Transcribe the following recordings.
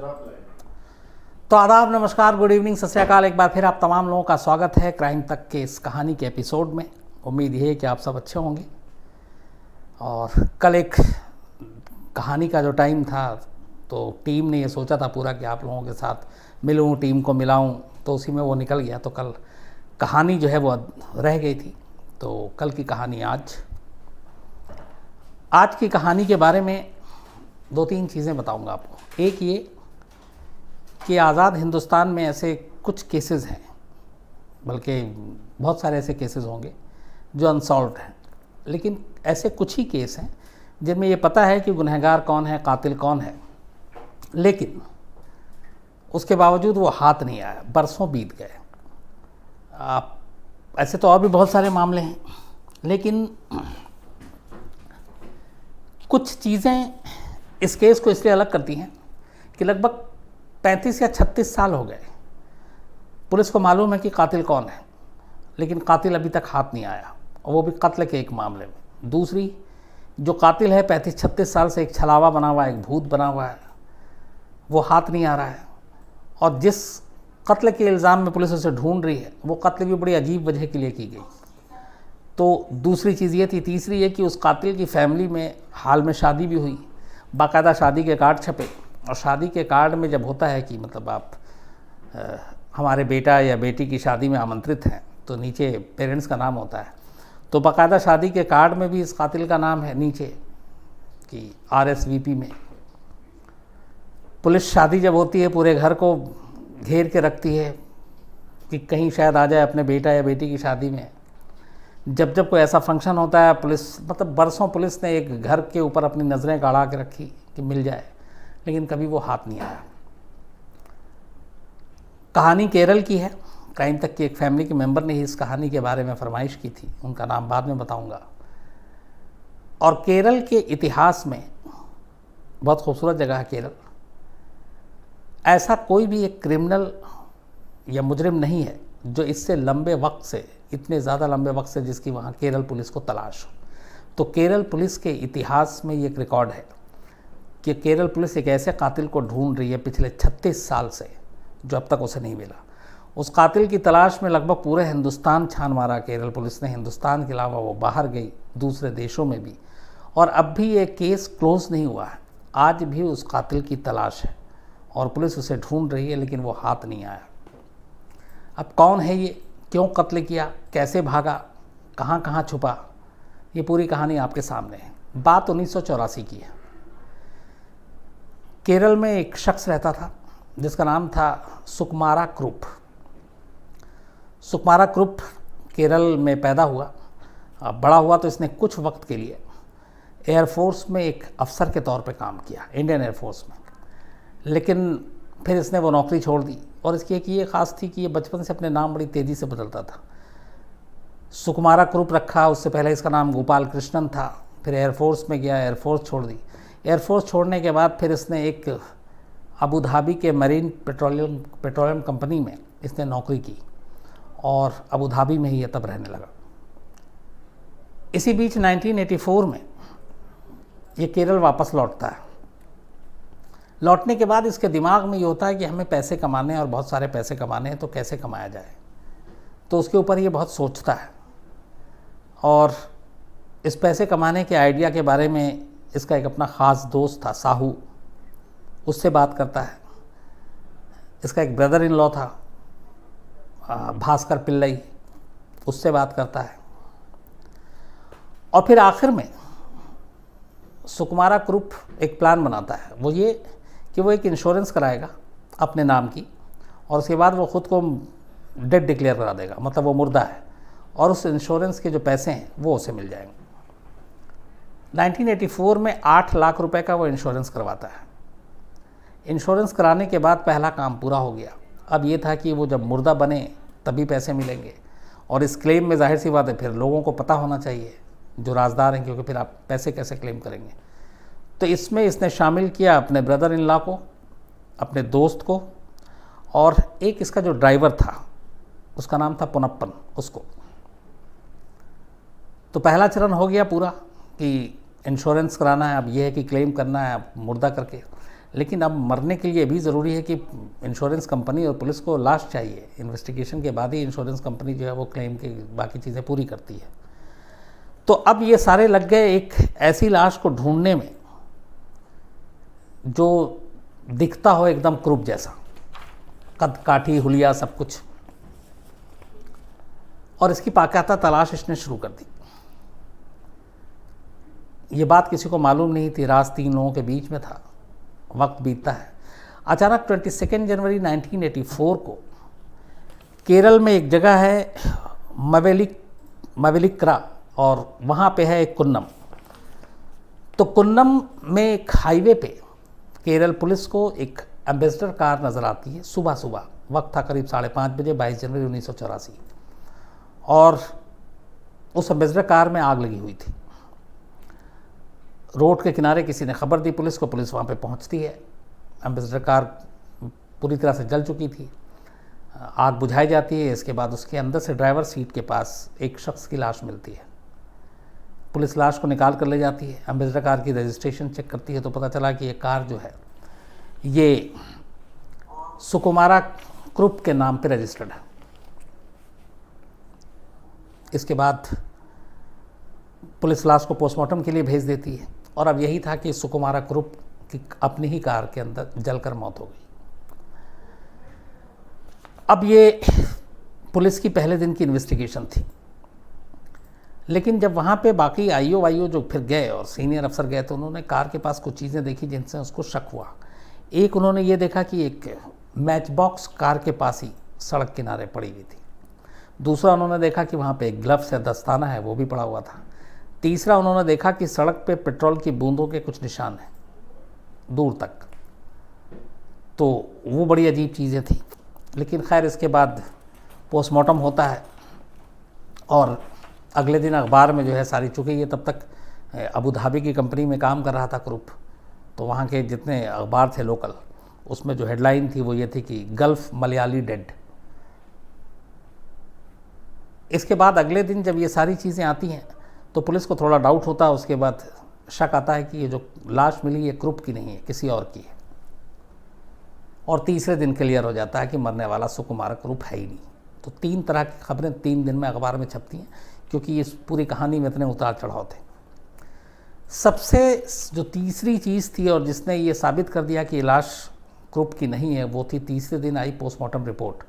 तो आदाब, नमस्कार, गुड इवनिंग, सत श्री अकाल। एक बार फिर आप तमाम लोगों का स्वागत है क्राइम तक के इस कहानी के एपिसोड में। उम्मीद ये है कि आप सब अच्छे होंगे। और कल एक कहानी का जो टाइम था तो टीम ने ये सोचा था पूरा कि आप लोगों के साथ मिलूं, टीम को मिलाऊं, तो उसी में वो निकल गया। तो कल कहानी जो है वो रह गई थी। तो कल की कहानी आज की कहानी के बारे में दो तीन चीज़ें बताऊंगा आपको। एक ये कि आज़ाद हिंदुस्तान में ऐसे कुछ केसेस हैं, बल्कि बहुत सारे ऐसे केसेस होंगे जो अनसॉल्व्ड हैं, लेकिन ऐसे कुछ ही केस हैं जिनमें ये पता है कि गुनहगार कौन है, कातिल कौन है, लेकिन उसके बावजूद वो हाथ नहीं आया, बरसों बीत गए। ऐसे तो और भी बहुत सारे मामले हैं, लेकिन कुछ चीज़ें इस केस को इसलिए अलग करती हैं कि लगभग 35 या 36 साल हो गए। पुलिस को मालूम है कि कातिल कौन है, लेकिन कातिल अभी तक हाथ नहीं आया, और वो भी कत्ल के एक मामले में। दूसरी, जो कातिल है 35-36 साल से एक छलावा बना हुआ है, एक भूत बना हुआ है, वो हाथ नहीं आ रहा है। और जिस कत्ल के इल्ज़ाम में पुलिस उसे ढूंढ रही है, वो कत्ल भी बड़ी अजीब वजह के लिए की गई। तो दूसरी चीज़ ये थी। तीसरी ये कि उस कातिल की फैमिली में हाल में शादी भी हुई, बाकायदा शादी के कार्ड छपे, और शादी के कार्ड में जब होता है कि मतलब आप हमारे बेटा या बेटी की शादी में आमंत्रित हैं, तो नीचे पेरेंट्स का नाम होता है। तो बाकायदा शादी के कार्ड में भी इस कातिल का नाम है नीचे कि RSVP में। पुलिस शादी जब होती है पूरे घर को घेर के रखती है कि कहीं शायद आ जाए अपने बेटा या बेटी की शादी में। जब जब कोई ऐसा फंक्शन होता है, पुलिस मतलब बरसों पुलिस ने एक घर के ऊपर अपनी नज़रें गड़ा के रखी कि मिल जाए, लेकिन कभी वो हाथ नहीं आया। कहानी केरल की है। क्राइम तक की एक फैमिली के मेंबर ने ही इस कहानी के बारे में फरमाइश की थी, उनका नाम बाद में बताऊंगा। और केरल के इतिहास में बहुत खूबसूरत जगह है केरल। ऐसा कोई भी एक क्रिमिनल या मुजरिम नहीं है जो इससे लंबे वक्त से, इतने ज़्यादा लंबे वक्त से जिसकी वहाँ केरल पुलिस को तलाश हो। तो केरल पुलिस के इतिहास में ये एक रिकॉर्ड है कि केरल पुलिस एक ऐसे कातिल को ढूंढ रही है पिछले 36 साल से, जो अब तक उसे नहीं मिला। उस कातिल की तलाश में लगभग पूरे हिंदुस्तान छान मारा केरल पुलिस ने। हिंदुस्तान के अलावा वो बाहर गई, दूसरे देशों में भी, और अब भी ये केस क्लोज नहीं हुआ है। आज भी उस कातिल की तलाश है और पुलिस उसे ढूंढ रही है, लेकिन वो हाथ नहीं आया। अब कौन है ये, क्यों कत्ल किया, कैसे भागा, कहाँ कहाँ छुपा, ये पूरी कहानी आपके सामने है। बात 1984 की है। केरल में एक शख्स रहता था जिसका नाम था सुकुमारा कुरुप। सुकुमारा कुरुप केरल में पैदा हुआ, बड़ा हुआ तो इसने कुछ वक्त के लिए एयरफोर्स में एक अफसर के तौर पे काम किया, इंडियन एयरफोर्स में। लेकिन फिर इसने वो नौकरी छोड़ दी, और इसकी एक ये ख़ास थी कि ये बचपन से अपने नाम बड़ी तेज़ी से बदलता था। सुकुमारा कुरुप रखा, उससे पहले इसका नाम गोपाल कृष्णन था। फिर एयरफोर्स में गया, एयरफोर्स छोड़ दी। एयरफोर्स छोड़ने के बाद फिर इसने एक अबू धाबी के मरीन पेट्रोलियम कंपनी में इसने नौकरी की, और अबू धाबी में ही ये तब रहने लगा। इसी बीच 1984 में ये केरल वापस लौटता है। लौटने के बाद इसके दिमाग में ये होता है कि हमें पैसे कमाने हैं, और बहुत सारे पैसे कमाने हैं, तो कैसे कमाया जाए। तो उसके ऊपर ये बहुत सोचता है, और इस पैसे कमाने के आइडिया के बारे में इसका एक अपना ख़ास दोस्त था साहू, उससे बात करता है। इसका एक ब्रदर इन लॉ था भास्कर पिल्लई, उससे बात करता है। और फिर आखिर में सुकुमारा कुरुप एक प्लान बनाता है। वो ये कि वो एक इंश्योरेंस कराएगा अपने नाम की, और उसके बाद वो ख़ुद को डेड डिक्लेयर करा देगा, मतलब वो मुर्दा है, और उस इंश्योरेंस के जो पैसे हैं वो उसे मिल जाएंगे। 1984 में 8 लाख रुपए का वो इंश्योरेंस करवाता है। इंश्योरेंस कराने के बाद पहला काम पूरा हो गया। अब ये था कि वो जब मुर्दा बने तभी पैसे मिलेंगे, और इस क्लेम में जाहिर सी बात है फिर लोगों को पता होना चाहिए जो राजदार हैं, क्योंकि फिर आप पैसे कैसे क्लेम करेंगे। तो इसमें इसने शामिल किया अपने ब्रदर इन लॉ को, अपने दोस्त को, और एक इसका जो ड्राइवर था उसका नाम था पुनप्पन, उसको। तो पहला चरण हो गया पूरा कि इंश्योरेंस कराना है, अब यह है कि क्लेम करना है अब मुर्दा करके। लेकिन अब मरने के लिए भी ज़रूरी है कि इंश्योरेंस कंपनी और पुलिस को लाश चाहिए। इन्वेस्टिगेशन के बाद ही इंश्योरेंस कंपनी जो है वो क्लेम की बाकी चीज़ें पूरी करती है। तो अब ये सारे लग गए एक ऐसी लाश को ढूंढने में जो दिखता हो एकदम क्रूप जैसा, कद काठी हुलिया सब कुछ, और इसकी बाकायदा तलाश इसने शुरू कर दी। ये बात किसी को मालूम नहीं थी, राज 3 लोगों के बीच में था। वक्त बीतता है, अचानक 22 जनवरी 1984 को केरल में एक जगह है मवेलिक्रा, और वहाँ पे है एक कुन्नम। तो कुन्नम में एक हाईवे पे केरल पुलिस को एक एम्बेसडर कार नज़र आती है सुबह सुबह। वक्त था करीब 5:30 बजे, 22 जनवरी 1984, और उस एम्बेसडर कार में आग लगी हुई थी। रोड के किनारे किसी ने खबर दी पुलिस को, पुलिस वहाँ पे पहुँचती है। एम्बेसडर कार पूरी तरह से जल चुकी थी, आग बुझाई जाती है। इसके बाद उसके अंदर से ड्राइवर सीट के पास एक शख्स की लाश मिलती है। पुलिस लाश को निकाल कर ले जाती है। एम्बेसडर कार की रजिस्ट्रेशन चेक करती है तो पता चला कि ये कार जो है ये सुकुमारा क्रुप के नाम पे रजिस्टर्ड है। इसके बाद पुलिस लाश को पोस्टमार्टम के लिए भेज देती है, और अब यही था कि सुकुमारा क्रुप की अपनी ही कार के अंदर जलकर मौत हो गई। अब ये पुलिस की पहले दिन की इन्वेस्टिगेशन थी, लेकिन जब वहाँ पे बाकी आईओ वाईओ जो फिर गए और सीनियर अफसर गए तो उन्होंने कार के पास कुछ चीज़ें देखी जिनसे उसको शक हुआ। एक उन्होंने ये देखा कि एक मैच बॉक्स कार के पास ही सड़क किनारे पड़ी हुई थी। दूसरा उन्होंने देखा कि वहाँ पे एक ग्लव्स या दस्ताना है वो भी पड़ा हुआ था। तीसरा उन्होंने देखा कि सड़क पे पेट्रोल की बूंदों के कुछ निशान हैं दूर तक। तो वो बड़ी अजीब चीज़ें थी। लेकिन खैर इसके बाद पोस्टमार्टम होता है, और अगले दिन अखबार में जो है सारी, चूँकि ये तब तक अबू धाबी की कंपनी में काम कर रहा था ग्रुप, तो वहाँ के जितने अखबार थे लोकल, उसमें जो हेडलाइन थी वो ये थी कि गल्फ मलयाली डेड। इसके बाद अगले दिन जब ये सारी चीज़ें आती हैं तो पुलिस को थोड़ा डाउट होता है। उसके बाद शक आता है कि ये जो लाश मिली ये क्रुप की नहीं है, किसी और की है। और तीसरे दिन क्लियर हो जाता है कि मरने वाला सुकुमार क्रुप है ही नहीं। तो 3 तरह की खबरें 3 दिन में अखबार में छपती हैं, क्योंकि इस पूरी कहानी में इतने उतार चढ़ाव थे। सबसे जो तीसरी चीज़ थी और जिसने ये साबित कर दिया कि लाश क्रुप की नहीं है, वो थी तीसरे दिन आई पोस्टमार्टम रिपोर्ट।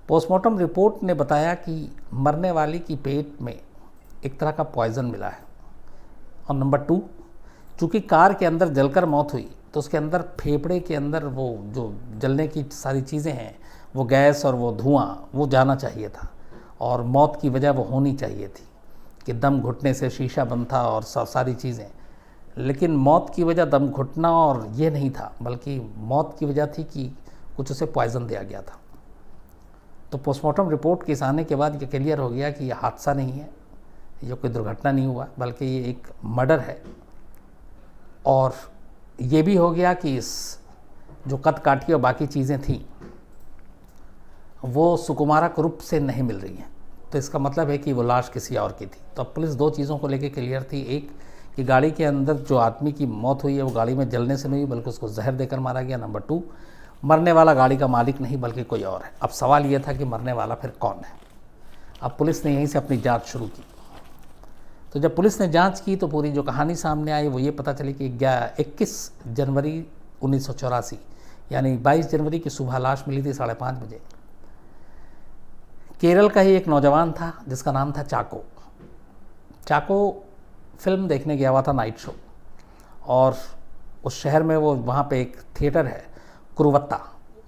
पोस्टमार्टम रिपोर्ट ने बताया कि मरने वाली की पेट में एक तरह का पॉइज़न मिला है। और नंबर 2, चूँकि कार के अंदर जलकर मौत हुई तो उसके अंदर फेफड़े के अंदर वो जो जलने की सारी चीज़ें हैं, वो गैस और वो धुआं वो जाना चाहिए था, और मौत की वजह वो होनी चाहिए थी कि दम घुटने से शीशा बंद था और सारी चीज़ें। लेकिन मौत की वजह दम घुटना और ये नहीं था, बल्कि मौत की वजह थी कि कुछ उसे पॉइज़न दिया गया था। तो पोस्टमार्टम रिपोर्ट के आने के बाद ये क्लियर हो गया कि ये हादसा नहीं है, ये कोई दुर्घटना नहीं हुआ, बल्कि ये एक मर्डर है। और ये भी हो गया कि इस जो कद काठी और बाकी चीज़ें थीं वो सुकुमारा क्रुप से नहीं मिल रही हैं। तो इसका मतलब है कि वो लाश किसी और की थी। तो अब पुलिस 2 चीज़ों को लेकर क्लियर थी। एक कि गाड़ी के अंदर जो आदमी की मौत हुई है वो गाड़ी में जलने से नहीं हुई, बल्कि उसको जहर देकर मारा गया। नंबर 2, मरने वाला गाड़ी का मालिक नहीं बल्कि कोई और है। अब सवाल ये था कि मरने वाला फिर कौन है। अब पुलिस ने यहीं से अपनी जांच शुरू की। तो जब पुलिस ने जांच की तो पूरी जो कहानी सामने आई वो ये पता चली कि 21 जनवरी 1984 यानी 22 जनवरी की सुबह लाश मिली थी 5:30 बजे। केरल का ही एक नौजवान था जिसका नाम था चाको। चाको फिल्म देखने गया हुआ था, नाइट शो, और उस शहर में वो वहाँ पे एक थिएटर है कुरुवत्ता,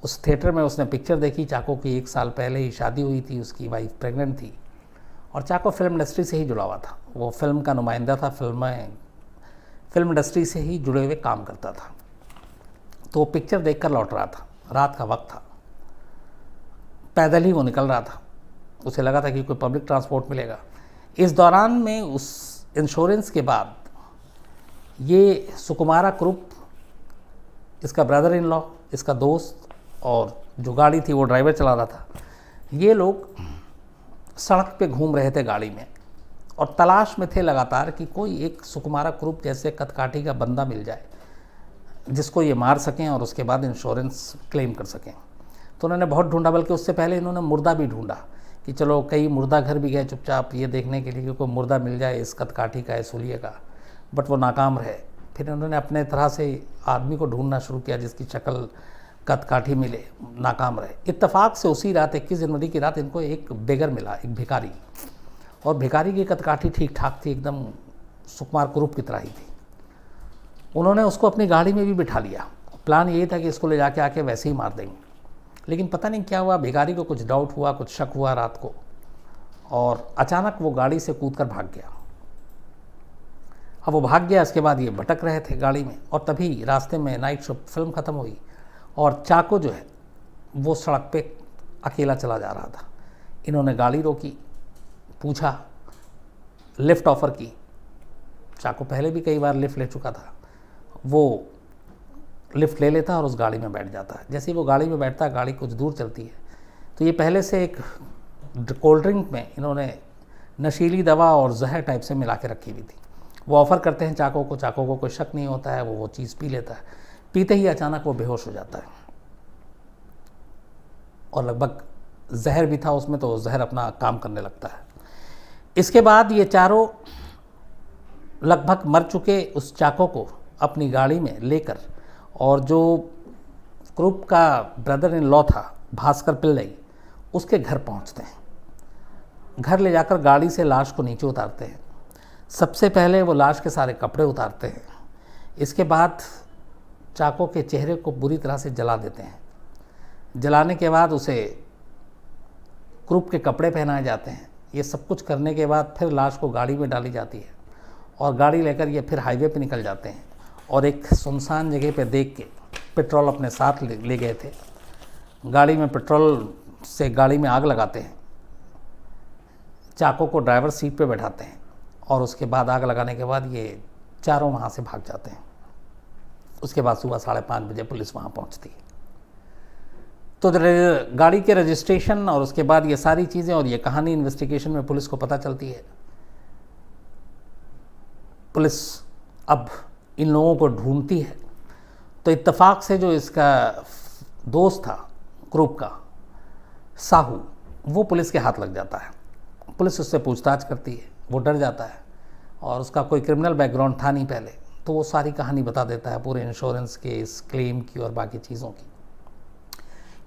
उस थिएटर में उसने पिक्चर देखी। चाको की 1 साल पहले ही शादी हुई थी, उसकी वाइफ प्रेग्नेंट थी, और चाको फिल्म इंडस्ट्री से ही जुड़ा हुआ था। वो फिल्म का नुमाइंदा था, फिल्म इंडस्ट्री से ही जुड़े हुए काम करता था। तो वो पिक्चर देखकर लौट रहा था, रात का वक्त था, पैदल ही वो निकल रहा था। उसे लगा था कि कोई पब्लिक ट्रांसपोर्ट मिलेगा। इस दौरान में उस इंश्योरेंस के बाद ये सुकुमारा क्रुप, इसका ब्रदर इन लॉ, इसका दोस्त, और जो गाड़ी थी वो ड्राइवर चला रहा था, ये लोग सड़क पे घूम रहे थे गाड़ी में, और तलाश में थे लगातार कि कोई एक सुकुमारा क्रुप जैसे कदकाठी का बंदा मिल जाए जिसको ये मार सकें और उसके बाद इंश्योरेंस क्लेम कर सकें। तो उन्होंने बहुत ढूंढा, बल्कि उससे पहले इन्होंने मुर्दा भी ढूंढा कि चलो कई मुर्दा घर भी गए चुपचाप ये देखने के लिए कि कोई मुर्दा मिल जाए इस कदकाठी का, इस हुलिये का, बट वो नाकाम रहे। फिर उन्होंने अपने तरह से आदमी को ढूंढना शुरू किया जिसकी शक्ल कदकाठी मिले, नाकाम रहे। इत्तेफाक से उसी रात 21 जनवरी की रात इनको एक बेगर मिला, एक भिखारी, और भिखारी की कदकाठी ठीक ठाक थी, एकदम सुकुमार कुरूप की तरह ही थी। उन्होंने उसको अपनी गाड़ी में भी बिठा लिया। प्लान यही था कि इसको ले जाके आके वैसे ही मार देंगे, लेकिन पता नहीं क्या हुआ, भिखारी को कुछ डाउट हुआ, कुछ शक हुआ रात को, और अचानक वो गाड़ी से कूदकर भाग गया। अब वो भाग गया, इसके बाद ये भटक रहे थे गाड़ी में, और तभी रास्ते में नाइट शो फिल्म ख़त्म हुई और चाको जो है वो सड़क पे अकेला चला जा रहा था। इन्होंने गाड़ी रोकी, पूछा, लिफ्ट ऑफ़र की। चाको पहले भी कई बार लिफ्ट ले चुका था। वो लिफ्ट ले लेता और उस गाड़ी में बैठ जाता है। जैसे ही वो गाड़ी में बैठता है, गाड़ी कुछ दूर चलती है, तो ये पहले से एक कोल्ड ड्रिंक में इन्होंने नशीली दवा और जहर टाइप से मिला के रखी हुई थी। वो ऑफ़र करते हैं चाको को कोई शक नहीं होता है, वो चीज़ पी लेता है। पीते ही अचानक वो बेहोश हो जाता है, और लगभग जहर भी था उसमें, तो जहर अपना काम करने लगता है। इसके बाद ये चारों लगभग मर चुके उस चाको को अपनी गाड़ी में लेकर, और जो क्रूप का ब्रदर इन लॉ था भास्कर पिल्लई, उसके घर पहुंचते हैं। घर ले जाकर गाड़ी से लाश को नीचे उतारते हैं। सबसे पहले वो लाश के सारे कपड़े उतारते हैं। इसके बाद चाको के चेहरे को बुरी तरह से जला देते हैं। जलाने के बाद उसे क्रूप के कपड़े पहनाए जाते हैं। ये सब कुछ करने के बाद फिर लाश को गाड़ी में डाली जाती है, और गाड़ी लेकर ये फिर हाईवे पे निकल जाते हैं, और एक सुनसान जगह पे देख के पेट्रोल अपने साथ ले गए थे, गाड़ी में पेट्रोल से गाड़ी में आग लगाते हैं। चाको को ड्राइवर सीट पे बैठाते हैं, और उसके बाद आग लगाने के बाद ये चारों वहाँ से भाग जाते हैं। उसके बाद सुबह 5:30 बजे पुलिस वहाँ पहुँचती है। तो गाड़ी के रजिस्ट्रेशन और उसके बाद ये सारी चीज़ें और ये कहानी इन्वेस्टिगेशन में पुलिस को पता चलती है। पुलिस अब इन लोगों को ढूंढती है, तो इत्तेफाक से जो इसका दोस्त था क्रूप का, साहू, वो पुलिस के हाथ लग जाता है। पुलिस उससे पूछताछ करती है, वो डर जाता है, और उसका कोई क्रिमिनल बैकग्राउंड था नहीं पहले, तो वो सारी कहानी बता देता है, पूरे इंश्योरेंस केस, क्लेम की और बाकी चीज़ों की।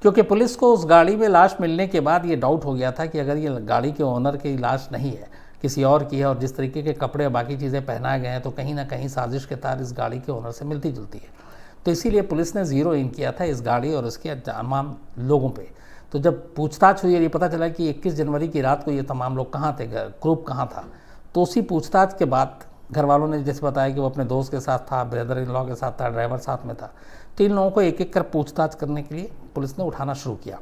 क्योंकि पुलिस को उस गाड़ी में लाश मिलने के बाद ये डाउट हो गया था कि अगर ये गाड़ी के ओनर की लाश नहीं है, किसी और की है, और जिस तरीके के कपड़े और बाकी चीज़ें पहनाए गए हैं, तो कहीं ना कहीं साजिश के तार इस गाड़ी के ओनर से मिलती जुलती है। तो इसीलिए पुलिस ने ज़ीरो इन किया था इस गाड़ी और इसके तमाम लोगों पे। तो जब पूछताछ हुई और ये पता चला कि 21 जनवरी की रात को ये तमाम लोग कहाँ थे, ग्रुप कहाँ था, तो उसी पूछताछ के बाद घर वालों ने जैसे बताया कि वो अपने दोस्त के साथ था, ब्रदर इन लॉ के साथ था, ड्राइवर साथ में था। 3 लोगों को एक एक कर पूछताछ करने के लिए पुलिस ने उठाना शुरू किया।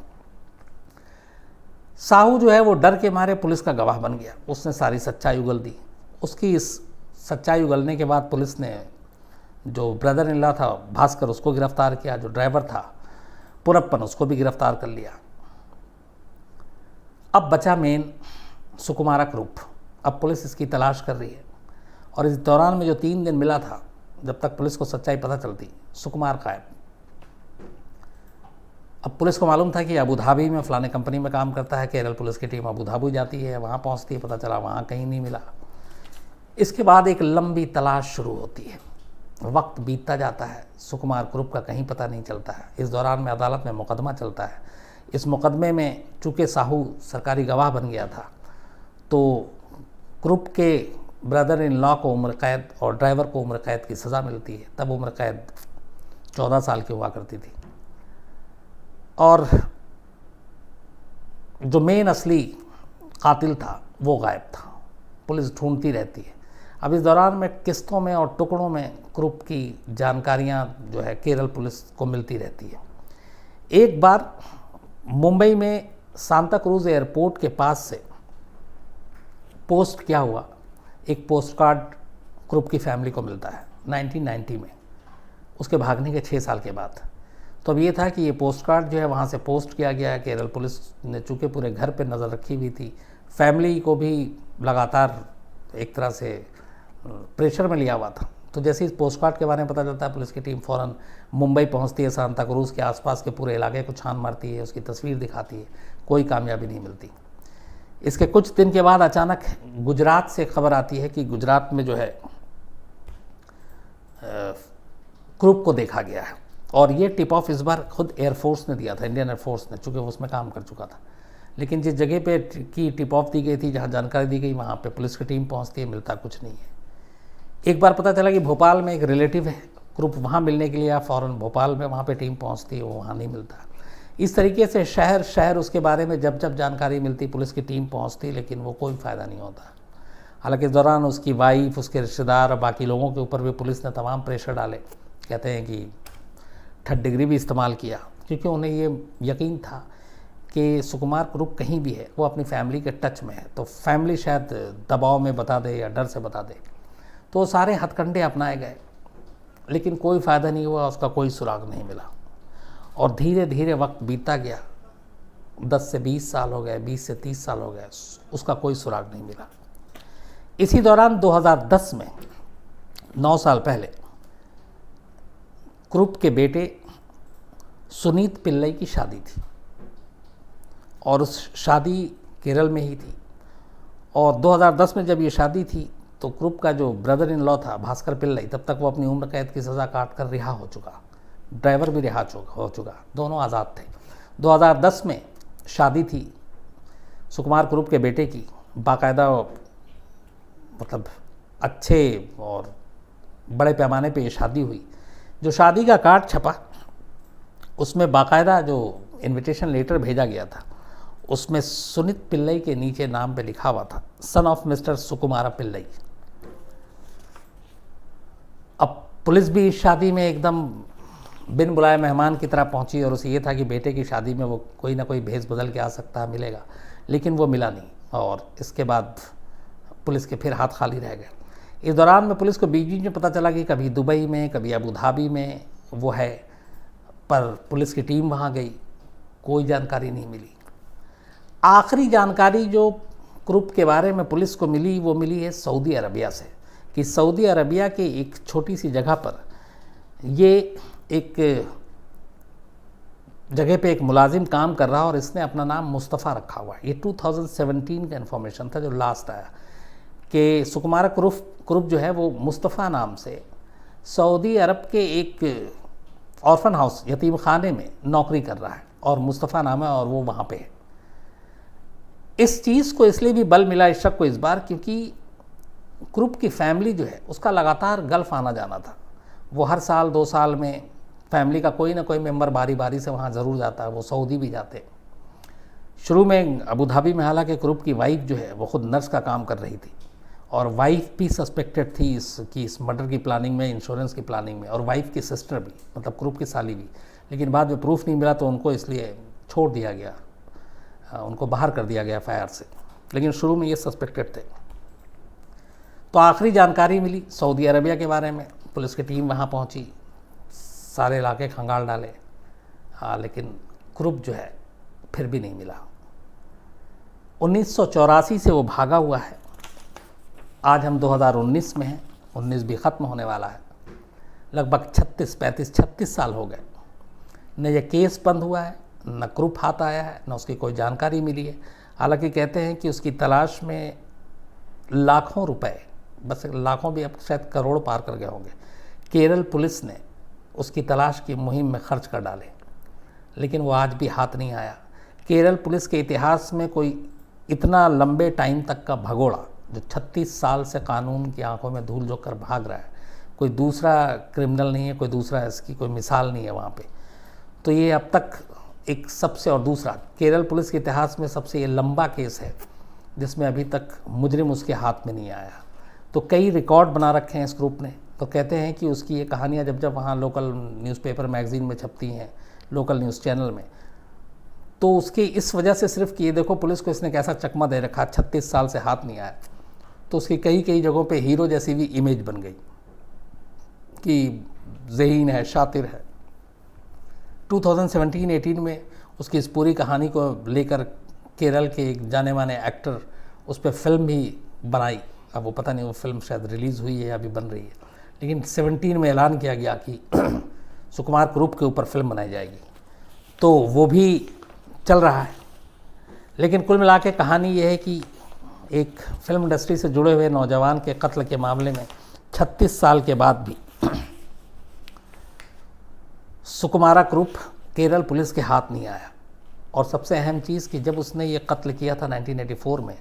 साहू जो है वो डर के मारे पुलिस का गवाह बन गया, उसने सारी सच्चाई उगल दी। उसकी इस सच्चाई उगलने के बाद पुलिस ने जो ब्रदर इन लॉ था भास्कर, उसको गिरफ्तार किया, जो ड्राइवर था पुरप्पन, उसको भी गिरफ्तार कर लिया। अब बचा मेन सुकुमारा ग्रुप। अब पुलिस इसकी तलाश कर रही है, और इस दौरान में जो 3 दिन मिला था जब तक पुलिस को सच्चाई पता चलती, सुकुमार गायब। अब पुलिस को मालूम था कि अबू धाबी में फ़लाने कंपनी में काम करता है। केरल पुलिस की टीम अबू धाबी जाती है, वहाँ पहुँचती है, पता चला वहाँ कहीं नहीं मिला। इसके बाद एक लंबी तलाश शुरू होती है। वक्त बीतता जाता है, सुकुमार ग्रुप का कहीं पता नहीं चलता है। इस दौरान में अदालत में मुकदमा चलता है। इस मुकदमे में चूँकि साहू सरकारी गवाह बन गया था, तो ग्रुप के ब्रदर इन लॉ को उम्र कैद और ड्राइवर को उम्र कैद की सज़ा मिलती है। तब उम्र कैद 14 साल की हुआ करती थी। और जो मेन असली कातिल था वो गायब था। पुलिस ढूंढती रहती है। अब इस दौरान में किस्तों में और टुकड़ों में ग्रुप की जानकारियां जो है केरल पुलिस को मिलती रहती है। एक बार मुंबई में सांता क्रूज एयरपोर्ट के पास से पोस्ट क्या हुआ, एक पोस्ट कार्ड ग्रुप की फैमिली को मिलता है 1990 में, उसके भागने के 6 साल के बाद। तो अब ये था कि ये पोस्ट कार्ड जो है वहाँ से पोस्ट किया गया है। केरल पुलिस ने चूँकि पूरे घर पे नज़र रखी हुई थी, फैमिली को भी लगातार एक तरह से प्रेशर में लिया हुआ था तो जैसे इस पोस्ट कार्ड के बारे में पता चलता है, पुलिस की टीम फ़ौरन मुंबई पहुंचती है, सांता क्रूज के आसपास के पूरे इलाके को छान मारती है, उसकी तस्वीर दिखाती है, कोई कामयाबी नहीं मिलती। इसके कुछ दिन के बाद अचानक गुजरात से खबर आती है कि गुजरात में जो है क्रूप को देखा गया है, और ये टिप ऑफ इस बार खुद एयरफोर्स ने दिया था, इंडियन एयरफोर्स ने, चूँकि वो उसमें काम कर चुका था। लेकिन जिस जगह पे की टिप ऑफ दी गई थी, जहाँ जानकारी दी गई, वहाँ पे पुलिस की टीम पहुँचती है, मिलता कुछ नहीं है। एक बार पता चला कि भोपाल में एक रिलेटिव है, ग्रुप वहाँ मिलने के लिए या फ़ौरन भोपाल में वहाँ पे टीम पहुँचती है, वो वहाँ नहीं मिलता। इस तरीके से शहर शहर उसके बारे में जब जब जानकारी मिलती, पुलिस की टीम पहुँचती, लेकिन वो कोई फ़ायदा नहीं होता। हालांकि इस दौरान उसकी वाइफ, उसके रिश्तेदार और बाकी लोगों के ऊपर भी पुलिस ने तमाम प्रेशर डाले। कहते हैं कि 3rd डिग्री भी इस्तेमाल किया, क्योंकि उन्हें ये यकीन था कि सुकुमार ग्रुप कहीं भी है, वो अपनी फैमिली के टच में है, तो फैमिली शायद दबाव में बता दे या डर से बता दे। तो सारे हथकंडे अपनाए गए, लेकिन कोई फ़ायदा नहीं हुआ, उसका कोई सुराग नहीं मिला। और धीरे धीरे वक्त बीतता गया, 10 से 20 साल हो गए, 20 से 30 साल हो गए, उसका कोई सुराग नहीं मिला। इसी दौरान 2010 में, 9 साल पहले, क्रूप के बेटे सुनीत पिल्लई की शादी थी, और उस शादी केरल में ही थी। और 2010 में जब ये शादी थी, तो क्रूप का जो ब्रदर इन लॉ था, भास्कर पिल्लई, तब तक वो अपनी उम्र कैद की सज़ा काट कर रिहा हो चुका, ड्राइवर भी रिहा हो चुका, दोनों आज़ाद थे। 2010 में शादी थी सुकुमार ग्रुप के बेटे की, बाकायदा, मतलब अच्छे और बड़े पैमाने पे ये शादी हुई। जो शादी का कार्ड छपा, उसमें बाकायदा जो इनविटेशन लेटर भेजा गया था, उसमें सुनीत पिल्लई के नीचे नाम पे लिखा हुआ था, सन ऑफ मिस्टर सुकुमारा पिल्लई। अब पुलिस भी इस शादी में एकदम बिन बुलाए मेहमान की तरह पहुंची, और उसे ये था कि बेटे की शादी में वो कोई ना कोई भेस बदल के आ सकता, मिलेगा, लेकिन वो मिला नहीं। और इसके बाद पुलिस के फिर हाथ खाली रह गए। इस दौरान में पुलिस को बीच बीच में पता चला कि कभी दुबई में, कभी अबू धाबी में वो है, पर पुलिस की टीम वहाँ गई, कोई जानकारी नहीं मिली। आखिरी जानकारी जो ग्रुप के बारे में पुलिस को मिली, वो मिली है सऊदी अरबिया से, कि सऊदी अरबिया के एक छोटी सी जगह पर ये एक जगह पे एक मुलाजिम काम कर रहा, और इसने अपना नाम मुस्तफ़ा रखा हुआ है। ये 2017 का इन्फॉर्मेशन था जो लास्ट आया, कि सुकुमार ग्रुप जो है वो मुस्तफ़ा नाम से सऊदी अरब के एक ऑर्फन हाउस, यतीम खाने में नौकरी कर रहा है, और मुस्तफ़ा नाम है, और वो वहाँ पे है। इस चीज़ को इसलिए भी बल मिला, इस शक को, इस बार, क्योंकि ग्रुप की फैमिली जो है उसका लगातार गल्फ़ आना जाना था। वो हर साल 2 साल में फैमिली का कोई ना कोई मेंबर बारी बारी से वहाँ ज़रूर जाता है, वो सऊदी भी जाते। शुरू में अबू धाबी में, हालांकि ग्रुप की वाइफ जो है वो खुद नर्स का काम कर रही थी, और वाइफ भी सस्पेक्टेड थी इस मर्डर की प्लानिंग में, इंश्योरेंस की प्लानिंग में, और वाइफ की सिस्टर भी, मतलब ग्रुप की साली भी। लेकिन बाद में प्रूफ नहीं मिला, तो उनको इसलिए छोड़ दिया गया, उनको बाहर कर दिया गया फायर से, लेकिन शुरू में ये सस्पेक्टेड थे। तो आखिरी जानकारी मिली सऊदी अरबिया के बारे में, पुलिस की टीम वहाँ पहुँची, सारे इलाके खंगाल डाले, हाँ, लेकिन ग्रुप जो है फिर भी नहीं मिला। 1984 से वो भागा हुआ है। आज हम 2019 में हैं, 19 भी ख़त्म होने वाला है। लगभग 36 साल हो गए, न ये केस बंद हुआ है, न ग्रुप हाथ आया है, न उसकी कोई जानकारी मिली है। हालांकि कहते हैं कि उसकी तलाश में लाखों रुपए, बस लाखों भी अब शायद करोड़ पार कर गए होंगे, केरल पुलिस ने उसकी तलाश की मुहिम में खर्च कर डाले, लेकिन वो आज भी हाथ नहीं आया। केरल पुलिस के इतिहास में कोई इतना लंबे टाइम तक का भगोड़ा, जो 36 साल से कानून की आंखों में धूल झोंक कर भाग रहा है, कोई दूसरा क्रिमिनल नहीं है, कोई दूसरा इसकी कोई मिसाल नहीं है वहाँ पे। तो ये अब तक एक सबसे, और दूसरा केरल पुलिस के इतिहास में सबसे ये लंबा केस है जिसमें अभी तक मुजरिम उसके हाथ में नहीं आया। तो कई रिकॉर्ड बना रखे हैं इस ग्रुप ने। तो कहते हैं कि उसकी ये कहानियाँ जब जब वहाँ लोकल न्यूज़पेपर मैगज़ीन में छपती हैं, लोकल न्यूज़ चैनल में, तो उसकी इस वजह से सिर्फ कि ये देखो पुलिस को इसने कैसा चकमा दे रखा, 36 साल से हाथ नहीं आया, तो उसकी कई जगहों पे हीरो जैसी भी इमेज बन गई कि ज़हीन है, शातिर है। 2017-18 में उसकी इस पूरी कहानी को लेकर केरल के एक जाने माने एक्टर उस पर फिल्म भी बनाई। अब वो पता नहीं वो फिल्म शायद रिलीज़ हुई है या अभी बन रही है, लेकिन 17 में ऐलान किया गया कि सुकुमार ग्रुप के ऊपर फिल्म बनाई जाएगी, तो वो भी चल रहा है। लेकिन कुल मिला के कहानी ये है कि एक फिल्म इंडस्ट्री से जुड़े हुए नौजवान के कत्ल के मामले में 36 साल के बाद भी सुकुमारा ग्रुप केरल पुलिस के हाथ नहीं आया। और सबसे अहम चीज़ कि जब उसने ये कत्ल किया था 1984 में,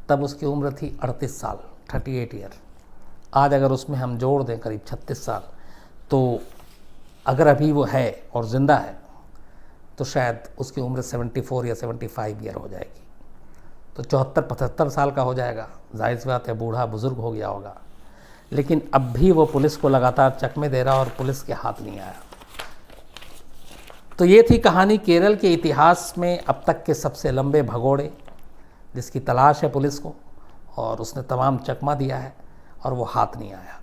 तब उसकी उम्र थी 38 साल, 38 ईयर। आज अगर उसमें हम जोड़ दें करीब 36 साल, तो अगर अभी वो है और ज़िंदा है तो शायद उसकी उम्र 74 या 75 ईयर हो जाएगी। तो 74-75 साल का हो जाएगा। जाहिर सी बात है, बूढ़ा बुज़ुर्ग हो गया होगा। लेकिन अब भी वो पुलिस को लगातार चकमे दे रहा और पुलिस के हाथ नहीं आया। तो ये थी कहानी केरल के इतिहास में अब तक के सबसे लंबे भगोड़े, जिसकी तलाश है पुलिस को, और उसने तमाम चकमा दिया है और वो हाथ नहीं आया।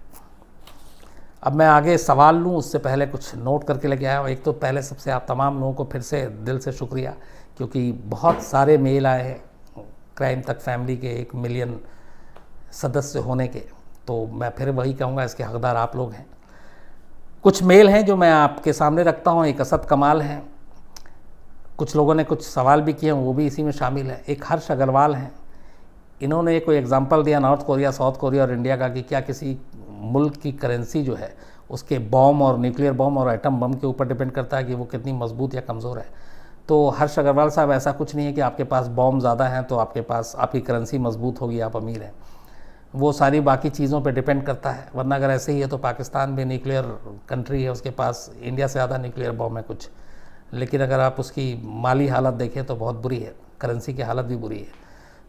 अब मैं आगे सवाल लूँ उससे पहले कुछ नोट करके लेके आया हूँ। एक तो पहले सबसे आप तमाम लोगों को फिर से दिल से शुक्रिया, क्योंकि बहुत सारे मेल आए हैं क्राइम तक फैमिली के 1 मिलियन सदस्य होने के। तो मैं फिर वही कहूँगा, इसके हकदार आप लोग हैं। कुछ मेल हैं जो मैं आपके सामने रखता हूँ। एक असद कमाल हैं, कुछ लोगों ने कुछ सवाल भी किए हैं, वो भी इसी में शामिल है। एक हर्ष अग्रवाल हैं, इन्होंने कोई एग्जांपल दिया नॉर्थ कोरिया, साउथ कोरिया और इंडिया का, कि क्या किसी मुल्क की करेंसी जो है उसके बॉम्ब और न्यूक्लियर बॉम्ब और एटम बम के ऊपर डिपेंड करता है कि वो कितनी मजबूत या कमज़ोर है। तो हर्ष अग्रवाल साहब, ऐसा कुछ नहीं है कि आपके पास बॉम्ब ज़्यादा हैं तो आपके पास आपकी करेंसी मजबूत होगी, आप अमीर हैं। वो सारी बाकी चीज़ों पे डिपेंड करता है। वरना अगर ऐसे ही है तो पाकिस्तान भी न्यूक्लियर कंट्री है, उसके पास इंडिया से ज़्यादा न्यूक्लियर बॉम्ब है कुछ। लेकिन अगर आप उसकी माली हालत देखें तो बहुत बुरी है, करेंसी की हालत भी बुरी है।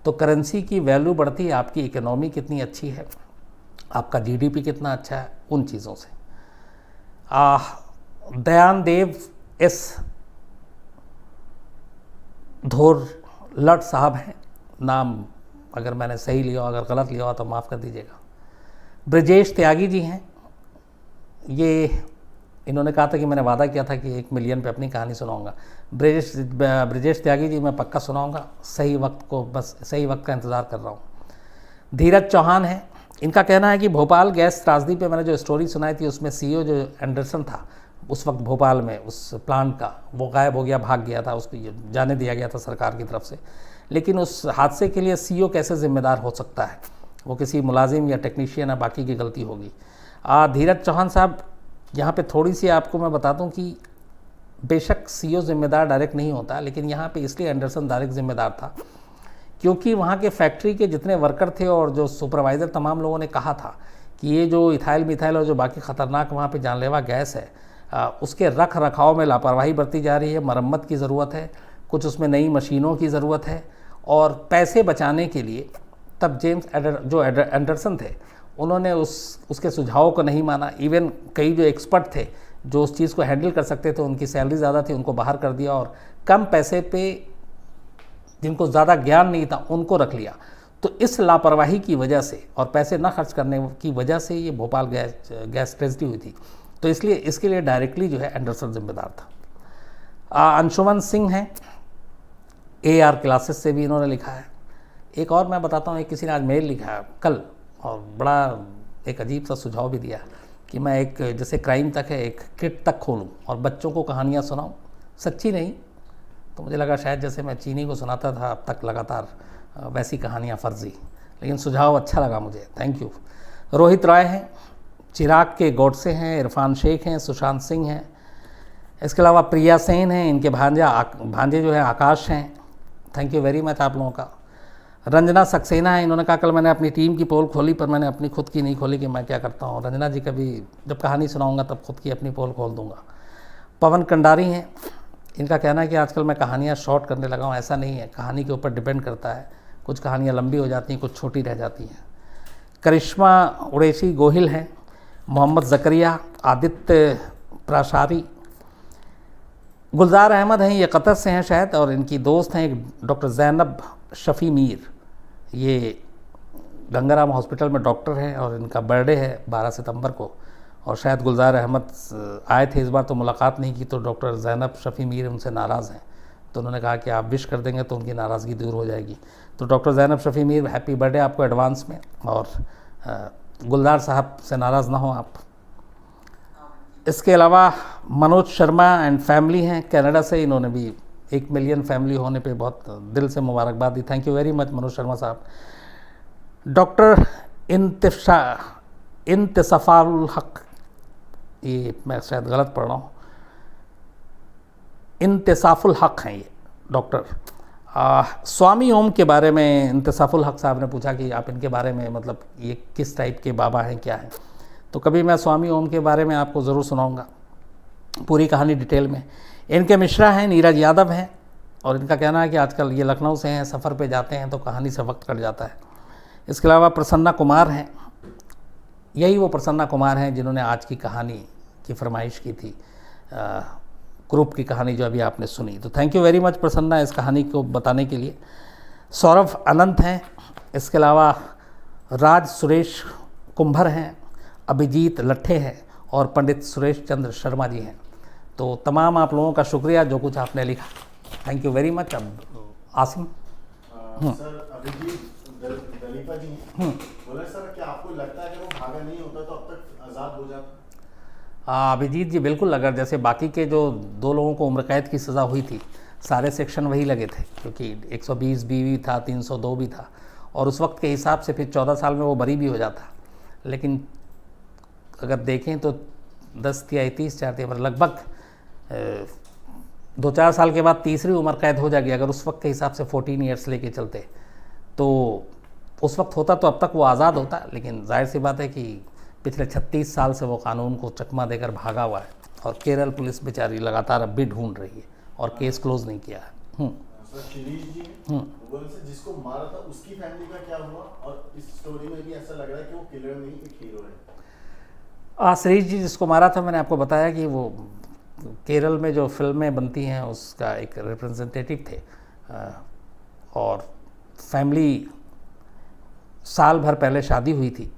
तो करेंसी की वैल्यू बढ़ती है, आपकी इकोनॉमी कितनी अच्छी है, आपका जीडीपी कितना अच्छा है, उन चीज़ों से। दयान देव एस धोरलट साहब हैं, नाम अगर मैंने सही लिया, अगर गलत लिया हो तो माफ़ कर दीजिएगा। ब्रजेश त्यागी जी हैं, ये इन्होंने कहा था कि मैंने वादा किया था कि 1 मिलियन पे अपनी कहानी सुनाऊंगा। ब्रजेश त्यागी जी, मैं पक्का सुनाऊंगा, सही वक्त को, बस सही वक्त का इंतज़ार कर रहा हूँ। धीरज चौहान हैं, इनका कहना है कि भोपाल गैस त्रासदी पे मैंने जो स्टोरी सुनाई थी उसमें सीईओ जो एंडरसन था उस वक्त भोपाल में उस प्लांट का, वो गायब हो गया, भाग गया था, उसको जाने दिया गया था सरकार की तरफ से। लेकिन उस हादसे के लिए सीईओ कैसे जिम्मेदार हो सकता है? वो किसी मुलाजिम या टेक्नीशियन या बाकी की गलती होगी। धीरज चौहान साहब, यहाँ पे थोड़ी सी आपको मैं बता दूँ कि बेशक सीईओ जिम्मेदार डायरेक्ट नहीं होता, लेकिन यहाँ पे इसलिए एंडरसन डायरेक्ट जिम्मेदार था क्योंकि वहाँ के फैक्ट्री के जितने वर्कर थे और जो सुपरवाइज़र, तमाम लोगों ने कहा था कि ये जो इथाइल मिथाइल और जो बाकी ख़तरनाक वहाँ पे जानलेवा गैस है, उसके रख रखाव में लापरवाही बरती जा रही है, मरम्मत की ज़रूरत है, कुछ उसमें नई मशीनों की ज़रूरत है। और पैसे बचाने के लिए तब जो एंडरसन थे उन्होंने उसके सुझाव को नहीं माना। इवन कई जो एक्सपर्ट थे जो उस चीज़ को हैंडल कर सकते थे, उनकी सैलरी ज़्यादा थी, उनको बाहर कर दिया और कम पैसे पे जिनको ज़्यादा ज्ञान नहीं था उनको रख लिया। तो इस लापरवाही की वजह से और पैसे ना खर्च करने की वजह से ये भोपाल गैस ट्रेजेडी हुई थी। तो इसलिए इसके लिए डायरेक्टली जो है एंडरसन जिम्मेदार था। अंशुमन सिंह हैं, AR क्लासेस से भी इन्होंने लिखा है। एक और मैं बताता हूँ, एक किसी ने आज मेल लिखा है कल और बड़ा एक अजीब सा सुझाव भी दिया कि मैं एक, जैसे क्राइम तक है, एक किट तक खोलूँ और बच्चों को कहानियाँ सुनाऊँ, सच्ची नहीं। तो मुझे लगा शायद जैसे मैं चीनी को सुनाता था अब तक लगातार, वैसी कहानियाँ फर्जी। लेकिन सुझाव अच्छा लगा मुझे, थैंक यू। रोहित राय हैं, चिराग के गोडसे हैं, इरफान शेख हैं, सुशांत सिंह हैं, इसके अलावा प्रिया सेन हैं, इनके भांजे जो है आकाश हैं। थैंक यू वेरी मच आप लोगों का। रंजना सक्सेना है, इन्होंने कहा कल मैंने अपनी टीम की पोल खोली पर मैंने अपनी खुद की नहीं खोली कि मैं क्या करता हूँ। रंजना जी, कभी जब कहानी सुनाऊंगा तब खुद की अपनी पोल खोल दूंगा। पवन कंडारी हैं, इनका कहना है कि आजकल मैं कहानियाँ शॉर्ट करने लगा हूँ। ऐसा नहीं है, कहानी के ऊपर डिपेंड करता है, कुछ कहानियाँ लंबी हो जाती हैं, कुछ छोटी रह जाती हैं। करिश्मा उड़ेशी गोहिल हैं, मोहम्मद ज़करिया, आदित्य प्राशारी, गुलजार अहमद हैं, ये कतर से हैं शायद, और इनकी दोस्त हैं एक डॉक्टर ज़ैनब शफ़ी मीर, ये गंगाराम हॉस्पिटल में डॉक्टर हैं और इनका बर्थडे है 12 सितंबर को। और शायद गुलजार अहमद आए थे इस बार तो मुलाकात नहीं की, तो डॉक्टर ज़ैनब शफ़ी मीर उनसे नाराज़ हैं, तो उन्होंने कहा कि आप विश कर देंगे तो उनकी नाराज़गी दूर हो जाएगी। तो doctor Zainab Shafi Mir, happy birthday आपको एडवांस में। और गुलजार साहब से नाराज़ ना हो आप, इसके अलावा मनोज शर्मा एंड फैमिली हैं कनाडा से, इन्होंने भी 1 मिलियन फैमिली होने पे बहुत दिल से मुबारकबाद दी। Thank you very much Manoj Sharma साहब। डॉक्टर इंतसाफुल हक, ये मैं शायद गलत पढ़ रहा हूँ, इंतसाफुल हक हैं ये डॉक्टर। स्वामी ओम के बारे में इंतसाफुल हक साहब ने पूछा कि आप इनके बारे में मतलब ये किस टाइप के बाबा हैं, क्या हैं। तो कभी मैं स्वामी ओम के बारे में आपको ज़रूर सुनाऊंगा पूरी कहानी डिटेल में। इनके मिश्रा हैं नीरज यादव हैं, और इनका कहना है कि आजकल ये लखनऊ से हैं, सफ़र पे जाते हैं तो कहानी से वक्त कट जाता है। इसके अलावा प्रसन्ना कुमार हैं, यही वो प्रसन्ना कुमार हैं जिन्होंने आज की कहानी की फरमाइश की थी, ग्रुप की कहानी जो अभी आपने सुनी। तो thank you very much Prasanna इस कहानी को बताने के लिए। सौरभ अनंत हैं, इसके अलावा राज सुरेश कुंभर हैं, अभिजीत लट्ठे हैं और पंडित सुरेश चंद्र शर्मा जी हैं। तो तमाम आप लोगों का शुक्रिया जो कुछ आपने लिखा, थैंक यू वेरी मच। अब आसिम सर, अभिजीत दलीपा जी बोले सर, क्या आपको लगता है कि वो भागा नहीं होता तो अब तक आज़ाद हो जाता? अभिजीत जी बिल्कुल, अगर जैसे बाकी के जो 2 लोगों को उम्र कैद की सज़ा हुई थी, सारे सेक्शन वही लगे थे, क्योंकि 120 भी था, 302 भी था, और उस वक्त के हिसाब से फिर 14 साल में वो बरी भी हो जाता। लेकिन अगर देखें तो 10 या 30 4 लगभग 2-4 साल के बाद तीसरी उम्र कैद हो जाएगी। अगर उस वक्त के हिसाब से 14 ईयर्स लेके चलते तो उस वक्त होता तो अब तक वो आज़ाद होता। लेकिन जाहिर सी बात है कि पिछले 36 साल से वो कानून को चकमा देकर भागा हुआ है, और केरल पुलिस बेचारी लगातार अब भी ढूंढ रही है और केस क्लोज नहीं किया है। सर, शिरीष जी बोले सर, जिसको मारा था उसकी फैमिली का क्या हुआ? और इस स्टोरी में भी ऐसा लग रहा है कि वो किलर नहीं, एक हीरो है। शिरीष जी जिसको मारा था, मैंने आपको बताया कि वो केरल में जो फिल्में बनती हैं उसका एक रिप्रेजेंटेटिव थे, और फैमिली साल भर पहले शादी हुई थी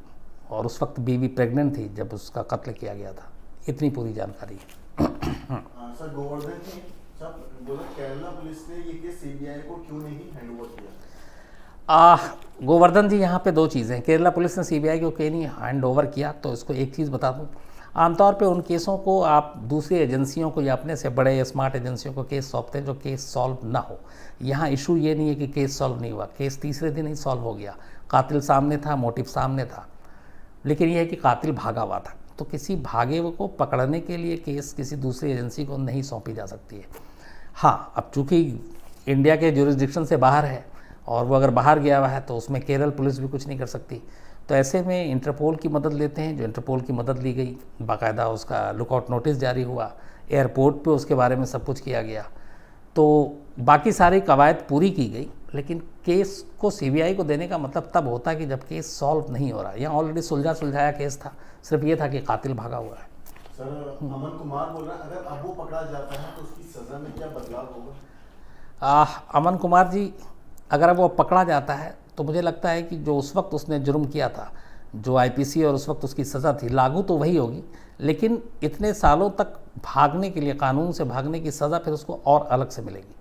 और उस वक्त बीवी प्रेग्नेंट थी जब उसका कत्ल किया गया था। इतनी पूरी जानकारी है। सर, गोवर्धन जी सब बोला केरला पुलिस ने ये केस सीबीआई को क्यों नहीं हैंडओवर किया? गोवर्धन जी, यहाँ पे 2 चीज़ें, केरला पुलिस ने सीबीआई को क्यों नहीं हैंड ओवर किया, तो इसको एक चीज़ बता दूँ। आमतौर पे उन केसों को आप दूसरी एजेंसियों को या अपने से बड़े स्मार्ट एजेंसियों को केस सौंपते हैं जो केस सॉल्व ना हो। यहाँ इशू ये नहीं है कि केस सॉल्व नहीं हुआ, केस तीसरे दिन ही सॉल्व हो गया, कातिल सामने था, मोटिव सामने था, लेकिन यह है कि कातिल भागा हुआ था। तो किसी भागे को पकड़ने के लिए केस किसी दूसरी एजेंसी को नहीं सौंपी जा सकती है। हाँ, अब चूँकि इंडिया के जुरिस्डिक्शन से बाहर है और वो अगर बाहर गया हुआ है तो उसमें केरल पुलिस भी कुछ नहीं कर सकती। तो ऐसे में इंटरपोल की मदद लेते हैं, जो इंटरपोल की मदद ली गई, बाकायदा उसका लुकआउट नोटिस जारी हुआ, एयरपोर्ट पे उसके बारे में सब कुछ किया गया, तो बाकी सारी कवायद पूरी की गई। लेकिन केस को सीबीआई को देने का मतलब तब होता है कि जब केस सॉल्व नहीं हो रहा। यहाँ ऑलरेडी सुलझाया केस था, सिर्फ ये था कि कातिल भागा हुआ है। सर, अमन कुमार बोल रहा है अगर अब वो पकड़ा जाता है तो उसकी सज़ा में क्या बदलाव होगा? अमन कुमार जी, अगर वो पकड़ा जाता है तो मुझे लगता है कि जो उस वक्त उसने जुर्म किया था, जो आईपीसी और उस वक्त उसकी सज़ा थी, लागू तो वही होगी, लेकिन इतने सालों तक भागने के लिए, कानून से भागने की सज़ा फिर उसको और अलग से मिलेगी।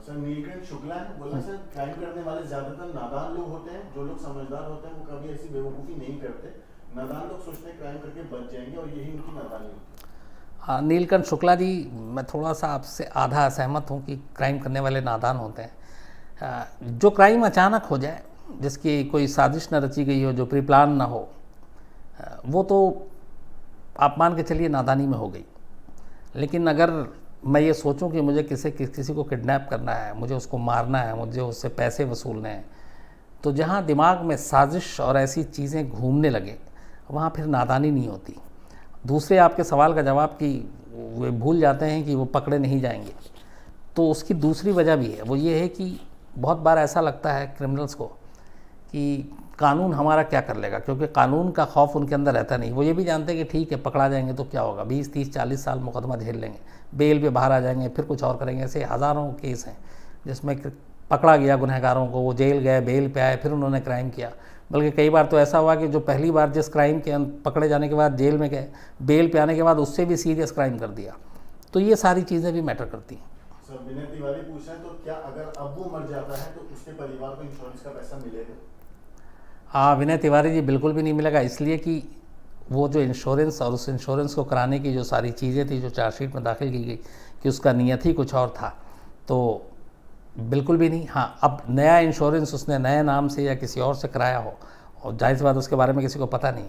सर, नीलकंठ शुक्ला ने बोला सर, क्राइम करने वाले ज़्यादातर नादान लोग होते हैं, जो लोग समझदार होते हैं वो कभी ऐसी बेवकूफ़ी नहीं करते। नादान लोग सोचते हैं क्राइम करके बच जाएंगे और यही उनकी नादानी होती है। हाँ, नीलकंठ शुक्ला जी, मैं थोड़ा सा आपसे आधा असहमत हूँ कि क्राइम करने वाले नादान होते हैं। जो क्राइम अचानक हो जाए, जिसकी कोई साजिश न रची गई हो, जो प्री प्लान ना हो, वो तो आप मान के चलिए नादानी में हो गई। लेकिन अगर मैं ये सोचूं कि मुझे किसी को किडनैप करना है, मुझे उसको मारना है, मुझे उससे पैसे वसूलने हैं, तो जहाँ दिमाग में साजिश और ऐसी चीज़ें घूमने लगे, वहाँ फिर नादानी नहीं होती। दूसरे आपके सवाल का जवाब कि वे भूल जाते हैं कि वो पकड़े नहीं जाएंगे, तो उसकी दूसरी वजह भी है। वो ये है कि बहुत बार ऐसा लगता है क्रिमिनल्स को कि कानून हमारा क्या कर लेगा, क्योंकि कानून का खौफ उनके अंदर रहता नहीं। वो ये भी जानते हैं कि ठीक है, पकड़ा जाएंगे तो क्या होगा, 20, 30, 40 साल मुकदमा झेल लेंगे, बेल पे बाहर आ जाएंगे, फिर कुछ और करेंगे। ऐसे हज़ारों केस हैं जिसमें पकड़ा गया गुनहगारों को, वो जेल गए, बेल पे आए, फिर उन्होंने क्राइम किया। बल्कि कई बार तो ऐसा हुआ कि जो पहली बार जिस क्राइम के पकड़े जाने के बाद जेल में गए, बेल पे आने के बाद उससे भी सीरियस क्राइम कर दिया। तो ये सारी चीज़ें भी मैटर करती हैं। सर, विनय तिवारी पूछ रहे हैं, तो क्या अगर अब वो मर जाता है तो उसके परिवार को इंश्योरेंस का पैसा मिलेगा? हाँ, विनय तिवारी जी, बिल्कुल भी नहीं मिलेगा, इसलिए कि वो जो इंश्योरेंस और उस इंश्योरेंस को कराने की जो सारी चीज़ें थी जो चार्जशीट में दाखिल की गई कि उसका नियत ही कुछ और था, तो बिल्कुल भी नहीं। हाँ, अब नया इंश्योरेंस उसने नए नाम से या किसी और से कराया हो और जाहिर सी बात उसके बारे में किसी को पता नहीं,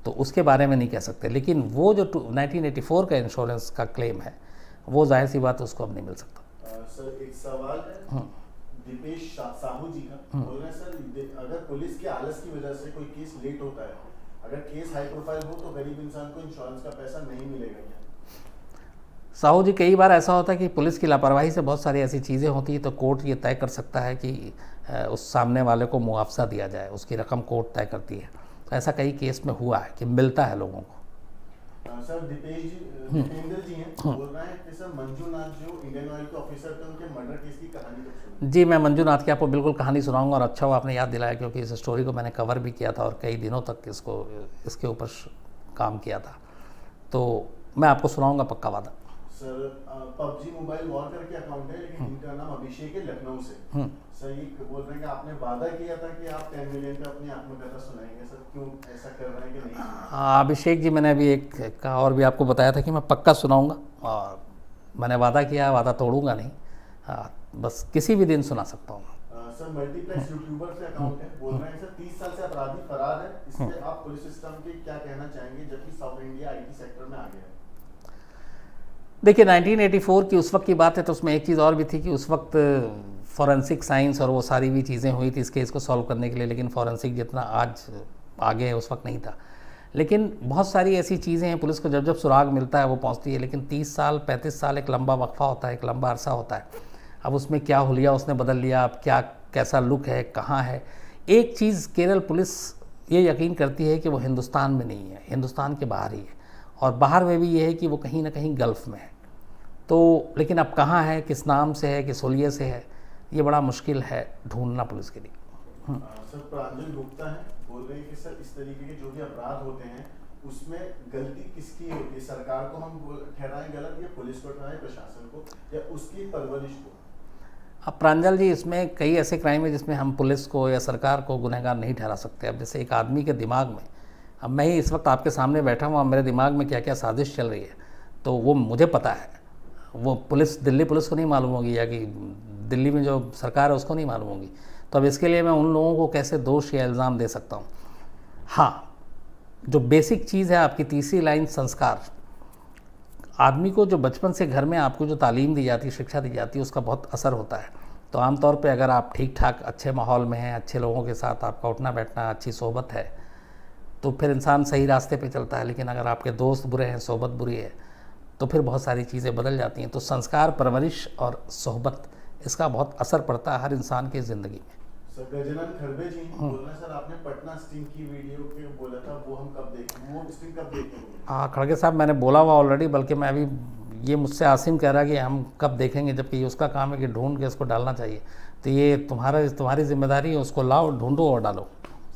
तो उसके बारे में नहीं कह सकते। लेकिन वो जो 1984 का इंश्योरेंस का क्लेम है वो जाहिर सी बात उसको अब नहीं मिल सकता। सर एक सवाल है दीपेश साहू जी का, बोल रहे हैं सर अगर पुलिस के आलस की वजह से कोई केस लेट होता है, अगर केस हाई प्रोफाइल हो तो गरीब इंसान को इंश्योरेंस का पैसा नहीं मिलेगा क्या? साहू जी, कई बार ऐसा होता है कि पुलिस की लापरवाही से बहुत सारी ऐसी चीज़ें होती हैं, तो कोर्ट ये तय कर सकता है कि उस सामने वाले को मुआवजा दिया जाए, उसकी रकम कोर्ट तय करती है। तो ऐसा कई केस में हुआ है कि मिलता है लोगों को। सर दीपेंद्र जी हैं, बोल रहे हैं कि सर मंजूनाथ जो इंडियन ऑयल के ऑफिसर थे उनके मर्डर केस की कहानी कब सुनी? जी, मैं मंजूनाथ की आपको बिल्कुल कहानी सुनाऊंगा, और अच्छा हुआ आपने याद दिलाया, क्योंकि इस स्टोरी को मैंने कवर भी किया था और कई दिनों तक इसके ऊपर काम किया था, तो मैं आपको सुनाऊंगा, पक्का वादा। सर पबजी मोबाइल वॉर करके अकाउंट है, लेकिन इनका नाम अभिषेक है लखनऊ से। सर ये बोल रहे हैं कि आपने वादा किया था कि आप 10 मिलियन का अपनी आत्मकथा सुनाएंगे, सर क्यों ऐसा कर रहे हैं कि नहीं? हाँ अभिषेक जी, मैंने अभी एक कहा और भी आपको बताया था कि मैं पक्का सुनाऊंगा, और मैंने वादा किया, वादा तोड़ूंगा नहीं। हाँ, बस किसी भी दिन सुना सकता हूँ। सर मल्टीप्लेक्स यूट्यूबर से अकाउंट है, बोल रहे हैं सर 30 साल से अपराधी फरार है, इससे आप पुलिस सिस्टम के क्या कहना चाहेंगे जबकि साउथ इंडिया आईटी सेक्टर में आ गया है? देखिए 1984 की उस वक्त की बात है, तो उसमें एक चीज़ और भी थी कि उस वक्त फॉरेंसिक साइंस और वो सारी भी चीज़ें हुई थी इस केस को सॉल्व करने के लिए, लेकिन फॉरेंसिक जितना आज आगे है उस वक्त नहीं था। लेकिन बहुत सारी ऐसी चीज़ें हैं, पुलिस को जब जब सुराग मिलता है वो पहुंचती है, लेकिन 30 साल 35 साल एक लंबा वक्फा होता है, एक लंबा अरसा होता है। अब उसमें क्या हुलिया उसने बदल लिया, अब क्या कैसा लुक है, कहाँ है। एक चीज़ केरल पुलिस ये यकीन करती है कि वो हिंदुस्तान में नहीं है, हिंदुस्तान के बाहर ही है, और बाहर में भी ये है कि वो कहीं ना कहीं गल्फ़ में है। तो लेकिन अब कहाँ है, किस नाम से है, किस हुलिये से है, ये बड़ा मुश्किल है ढूंढना पुलिस के लिए। सर प्रांजल गुप्ता है, बोल रहे हैं कि सर इस तरीके के जो भी अपराध होते हैं उसमें गलती किसकी होती है? सरकार को हम ठहराएं गलत, या पुलिस को ठहराएं, प्रशासन को, या उसकी परवरिश को? अब प्रांजल जी, इसमें कई ऐसे क्राइम है जिसमें हम पुलिस को या सरकार को गुनहगार नहीं ठहरा सकते। अब जैसे एक आदमी के दिमाग में, अब मैं ही इस वक्त आपके सामने बैठा हूँ, अब मेरे दिमाग में क्या क्या साजिश चल रही है तो वो मुझे पता है, वो पुलिस दिल्ली पुलिस को नहीं मालूम होगी, या कि दिल्ली में जो सरकार है उसको नहीं मालूम होगी। तो अब इसके लिए मैं उन लोगों को कैसे दोष या इल्ज़ाम दे सकता हूँ? हाँ, जो बेसिक चीज़ है आपकी तीसरी लाइन, संस्कार। आदमी को जो बचपन से घर में आपको जो तालीम दी जाती है, शिक्षा दी जाती है, उसका बहुत असर होता है। तो आमतौर पे अगर आप ठीक ठाक अच्छे माहौल में हैं, अच्छे लोगों के साथ आपका उठना बैठना, अच्छी सोहबत है, तो फिर इंसान सही रास्ते पे चलता है। लेकिन अगर आपके दोस्त बुरे हैं, सोहबत बुरी है, तो फिर बहुत सारी चीज़ें बदल जाती हैं। तो संस्कार, परवरिश और सोहबत, इसका बहुत असर पड़ता है हर इंसान की ज़िंदगी में। सर गजानन खरबे जी बोल रहे हैं, सर आपने पटना स्टिंग की वीडियो के बोला था, वो हम कब देखें, वो स्टिंग कब देखेंगे? हाँ खड़गे साहब, मैंने बोला हुआ ऑलरेडी, बल्कि मैं अभी ये मुझसे आसिम कह रहा है कि हम कब देखेंगे, जबकि ये उसका काम है कि ढूंढ के इसको डालना चाहिए। तो ये तुम्हारी जिम्मेदारी है, उसको लाओ, ढूंढो और डालो।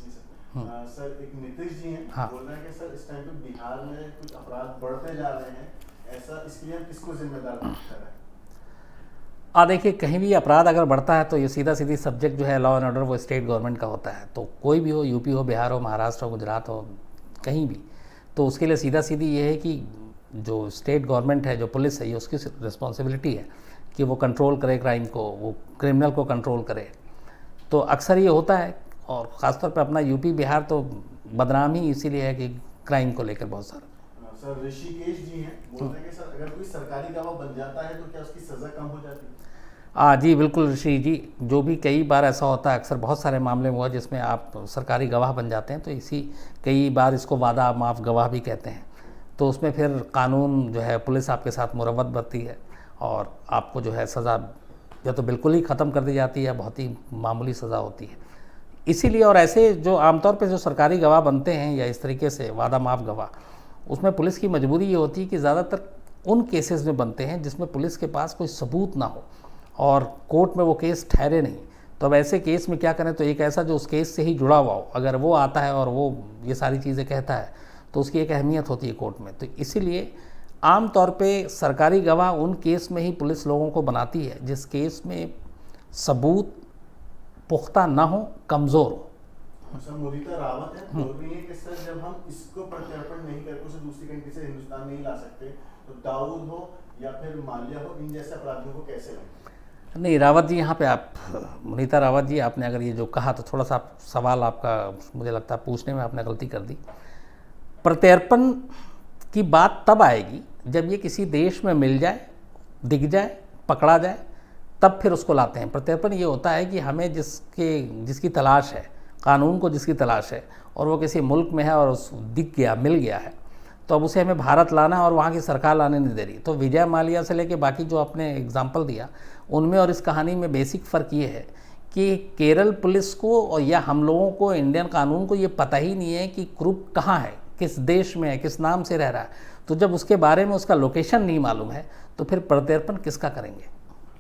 जी सर। सर एक नीतीश जी हैं, हाँ। बोल रहे हैं कि सर इस टाइम पे बिहार में कुछ अपराध बढ़ते जा रहे हैं, ऐसा इसके लिए हम किसको जिम्मेदार ठहराएं? देखिए, कहीं भी अपराध अगर बढ़ता है तो ये सीधा सीधी सब्जेक्ट जो है लॉ एंड ऑर्डर वो स्टेट गवर्नमेंट का होता है। तो कोई भी हो, यूपी हो, बिहार हो, महाराष्ट्र हो, गुजरात हो, कहीं भी, तो उसके लिए सीधा सीधी ये है कि जो स्टेट गवर्नमेंट है, जो पुलिस है, ये उसकी रिस्पॉन्सिबिलिटी है कि वो कंट्रोल करे क्राइम को, वो क्रिमिनल को कंट्रोल करे। तो अक्सर ये होता है, और ख़ासतौर पर अपना यूपी बिहार तो बदनाम ही इसीलिए है कि क्राइम को लेकर बहुत सारा। सर ऋषिकेश जी हैं, बोल रहे हैं कि सर अगर कोई सरकारी गवाह बन जाता है तो क्या उसकी सज़ा कम हो जाती है? जी बिल्कुल ऋषि जी, जो भी कई बार ऐसा होता है, अक्सर बहुत सारे मामले में हुआ जिसमें आप सरकारी गवाह बन जाते हैं, तो इसी कई बार इसको वादा माफ़ गवाह भी कहते हैं। तो उसमें फिर कानून जो है, पुलिस आपके साथ मुरव्वत बरती है और आपको जो है सज़ा या तो बिल्कुल ही ख़त्म कर दी जाती है या बहुत ही मामूली सज़ा होती है। इसीलिए, और ऐसे जो आमतौर पर जो सरकारी गवाह बनते हैं या इस तरीके से वादा माफ़ गवाह, उसमें पुलिस की मजबूरी ये होती है कि ज़्यादातर उन केसेस में बनते हैं जिसमें पुलिस के पास कोई सबूत ना हो और कोर्ट में वो केस ठहरे नहीं। तो अब ऐसे केस में क्या करें, तो एक ऐसा जो उस केस से ही जुड़ा हुआ हो, अगर वो आता है और वो ये सारी चीज़ें कहता है तो उसकी एक अहमियत होती है कोर्ट में। तो इसीलिए आम तौर पे सरकारी गवाह उन केस में ही पुलिस लोगों को बनाती है जिस केस में सबूत पुख्ता ना हो, कमज़ोर हो। सर मुदिता रावत है बोल रही है कि सर जब हम इसको प्रत्यर्पण नहीं करके उसे दूसरी कंट्री से हिंदुस्तान नहीं ला सकते तो दाऊद हो या फिर माल्या हो, इन जैसे अपराधियों को कैसे लाएं? नहीं रावत जी, यहाँ पे आप मुनीता रावत जी, आपने अगर ये जो कहा तो थोड़ा सा सवाल आपका मुझे लगता है पूछने में आपने गलती कर दी। प्रत्यर्पण की बात तब आएगी जब ये किसी देश में मिल जाए, दिख जाए, पकड़ा जाए, तब फिर उसको लाते हैं। प्रत्यर्पण ये होता है कि हमें जिसकी तलाश है, कानून को जिसकी तलाश है और वो किसी मुल्क में है और उस दिख गया, मिल गया है, तो अब उसे हमें भारत लाना है और वहाँ की सरकार लाने नहीं दे रही। तो विजय माल्या से लेके बाकी जो आपने एग्जाम्पल दिया उनमें और इस कहानी में बेसिक फ़र्क ये है कि केरल पुलिस को और या हम लोगों को, इंडियन कानून को ये पता ही नहीं है कि क्रूप कहाँ है, किस देश में है, किस नाम से रह रहा है। तो जब उसके बारे में उसका लोकेशन नहीं मालूम है तो फिर प्रत्यर्पण किसका करेंगे?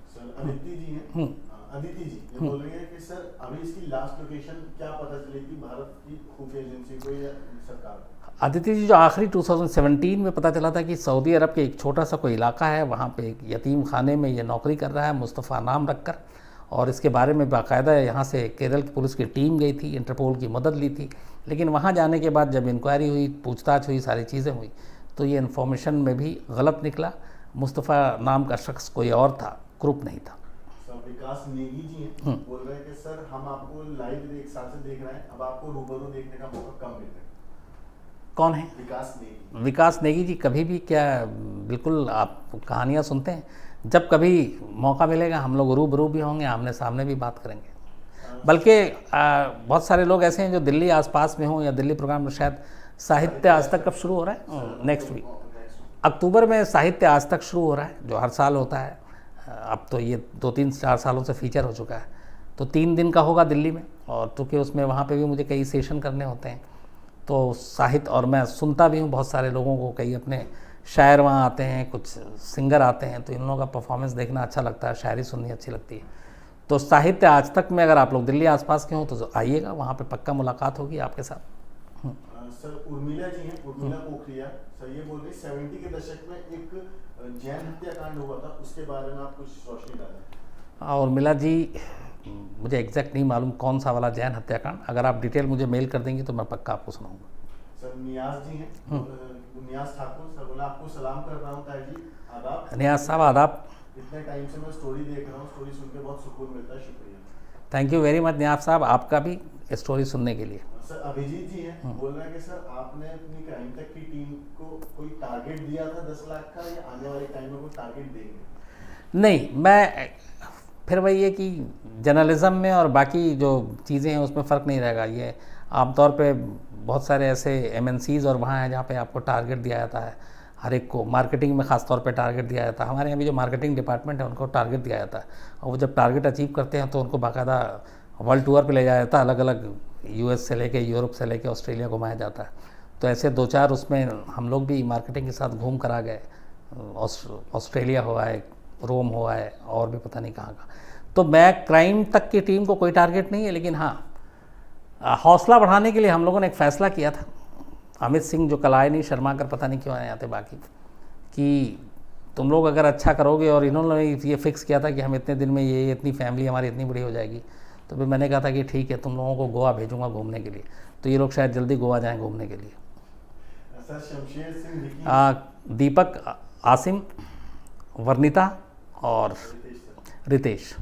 सर अदिति जी हैं, अदिति जी ये बोल रही है कि सर अभी इसकी लास्ट लोकेशन क्या पता चलेगी भारत की खुफिया एजेंसी को या सरकार को? अदिति जी, जो आखिरी 2017 में पता चला था कि सऊदी अरब के एक छोटा सा कोई इलाका है, वहाँ पे एक यतीम खाने में ये नौकरी कर रहा है मुस्तफ़ा नाम रखकर, और इसके बारे में बाकायदा यहाँ से केरल की पुलिस की टीम गई थी, इंटरपोल की मदद ली थी। लेकिन वहाँ जाने के बाद जब इंक्वायरी हुई, पूछताछ हुई, सारी चीज़ें हुई, तो ये इन्फॉर्मेशन में भी गलत निकला। मुस्तफ़ा नाम का शख्स कोई और था, ग्रुप नहीं था। सर विकास नेगी जी हैं, बोल रहे हैं कि सर हम आपको लाइव एक साल से देख रहे हैं, अब आपको रूबरू देखने का मौका कम मिल रहा है। कौन है? विकास नेगी। विकास नेगी जी, कभी भी क्या, बिल्कुल आप कहानियाँ सुनते हैं, जब कभी मौका मिलेगा हम लोग रूबरू भी होंगे, आमने सामने भी बात करेंगे। बल्कि बहुत सारे लोग ऐसे हैं जो दिल्ली आसपास में हों या दिल्ली प्रोग्राम में, शायद साहित्य आज तक कब शुरू हो रहा है? नेक्स्ट वीक अक्टूबर में साहित्य आज तक शुरू हो रहा है, जो हर साल होता है। अब तो ये 2-3-4 सालों से फीचर हो चुका है, तो 3 दिन का होगा दिल्ली में, और चूँकि उसमें वहाँ पे भी मुझे कई सेशन करने होते हैं, तो साहित्य, और मैं सुनता भी हूँ बहुत सारे लोगों को, कई अपने शायर वहाँ आते हैं, कुछ सिंगर आते हैं, तो इन लोगों का परफॉर्मेंस देखना अच्छा लगता है, शायरी सुननी अच्छी लगती है। तो साहित्य आज तक में अगर आप लोग दिल्ली आसपास के हों तो आइएगा, वहाँ पे पक्का मुलाकात होगी आपके साथ। सर उर्मिला जी हैं, उर्मिला पोखरिया, सर ये बोल रही 70 के दशक में एक जैन हत्याकांड हुआ था, उसके बारे में आप कुछ रोशनी डालें। उर्मिला जी, मुझे एग्जैक्ट नहीं मालूम कौन सा वाला जैन हत्याकांड, अगर आप डिटेल मुझे मेल कर देंगे तो मैं पक्का आपको सुनाऊंगा। सर नियाज जी हैं, नियाज ठाकुर, सर बोला आपको सलाम कर रहा हूँ ताई जी, आदाब। नियाज साहब आदाब। इतने टाइम से मैं स्टोरी देख रहा हूँ, स्टोरी सुन के बहुत सुकून मिलता है, शुक्रिया। थैंक यू वेरी मच नियाज साहब, आपका भी स्टोरी सुनने के लिए। सर अभिजीत जी हैं, बोल रहे हैं कि सर आपने अपनी क्राइम तक की टीम को कोई टारगेट दिया था 10 लाख का, या आने वाले टाइम में कोई टारगेट देंगे? नहीं, मैं फिर वही है कि जर्नलिज्म में और बाकी जो चीज़ें हैं उसमें फ़र्क नहीं रहेगा। ये आमतौर पे बहुत सारे ऐसे MNCs और वहाँ हैं जहाँ पे आपको टारगेट दिया जाता है, हर एक को मार्केटिंग में ख़ास तौर पे टारगेट दिया जाता है। हमारे यहाँ भी जो मार्केटिंग डिपार्टमेंट है उनको टारगेट दिया जाता है, और वो जब टारगेट अचीव करते हैं तो उनको बाकायदा वर्ल्ड टूर पे ले जाया जाता है, अलग अलग US से लेके, यूरोप से लेके ऑस्ट्रेलिया घुमाया जाता है। तो ऐसे 2-4 उसमें हम लोग भी मार्केटिंग के साथ घूम कर आ गए, ऑस्ट्रेलिया हुआ है, रोम हुआ है, और भी पता नहीं कहाँ का। तो मैं क्राइम तक की टीम को कोई टारगेट नहीं है, लेकिन हाँ, हौसला बढ़ाने के लिए हम लोगों ने एक फ़ैसला किया था। अमित सिंह जो कल आए नहीं, शर्मा कर पता नहीं क्यों आए आते बाकी, कि तुम लोग अगर अच्छा करोगे, और इन्होंने ये फिक्स किया था कि हम इतने दिन में ये इतनी फैमिली हमारी इतनी बड़ी हो जाएगी, तो फिर मैंने कहा था कि ठीक है, तुम लोगों को गोवा भेजूंगा घूमने के लिए, तो ये लोग शायद जल्दी गोवा जाएं घूमने के लिए। सर शमशेर सिंह, दीपक, आसिम, वर्णिता और रितेश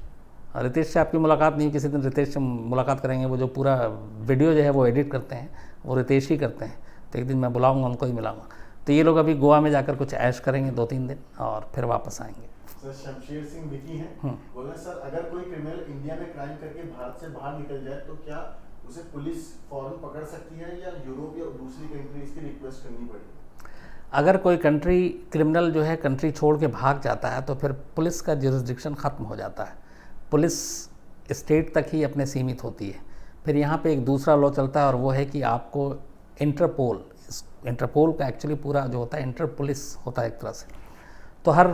से आपकी मुलाकात नहीं, किसी दिन रितेश से मुलाकात करेंगे। वो जो पूरा वीडियो जो है वो एडिट करते हैं, वो रितेश ही करते हैं, तो एक दिन मैं बुलाऊंगा, उनको ही मिलाऊंगा। तो ये लोग अभी गोवा में जाकर कुछ ऐश करेंगे 2-3 दिन, और फिर वापस आएंगे। सर शमशेर सिंह विकी हैं, बोले सर अगर कोई क्रिमिनल इंडिया में क्राइम करके भारत से बाहर निकल जाए तो क्या उसे पुलिस फौरन पकड़ सकती है, या यूरोप या दूसरी कंट्रीज की रिक्वेस्ट करनी पड़ेगी? अगर कोई कंट्री क्रिमिनल जो है कंट्री छोड़ के भाग जाता है तो फिर पुलिस का जुरिस्डिक्शन ख़त्म हो जाता है, पुलिस स्टेट तक ही अपने सीमित होती है। फिर यहाँ पे एक दूसरा लॉ चलता है, और वो है कि आपको इंटरपोल का एक्चुअली पूरा जो होता है इंटर पुलिस होता है एक तरह से। तो हर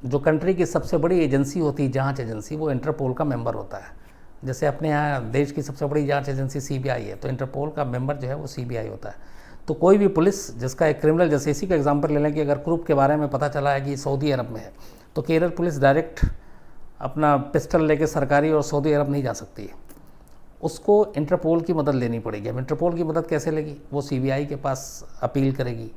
जो कंट्री की सबसे बड़ी एजेंसी होती है, जांच एजेंसी, वो इंटरपोल का मेंबर होता है। जैसे अपने यहाँ देश की सबसे बड़ी जांच एजेंसी CBI है, तो इंटरपोल का मेंबर जो है वो CBI होता है। तो कोई भी पुलिस जिसका एक क्रिमिनल, जैसे इसी का एग्जांपल ले लें कि अगर ग्रुप के बारे में पता चला है कि सऊदी अरब में है, तो केरल पुलिस डायरेक्ट अपना पिस्टल लेके सरकारी और सऊदी अरब नहीं जा सकती है। उसको इंटरपोल की मदद लेनी पड़ेगी। अब इंटरपोल की मदद कैसे लेगी? वो सीबीआई के पास अपील करेगी,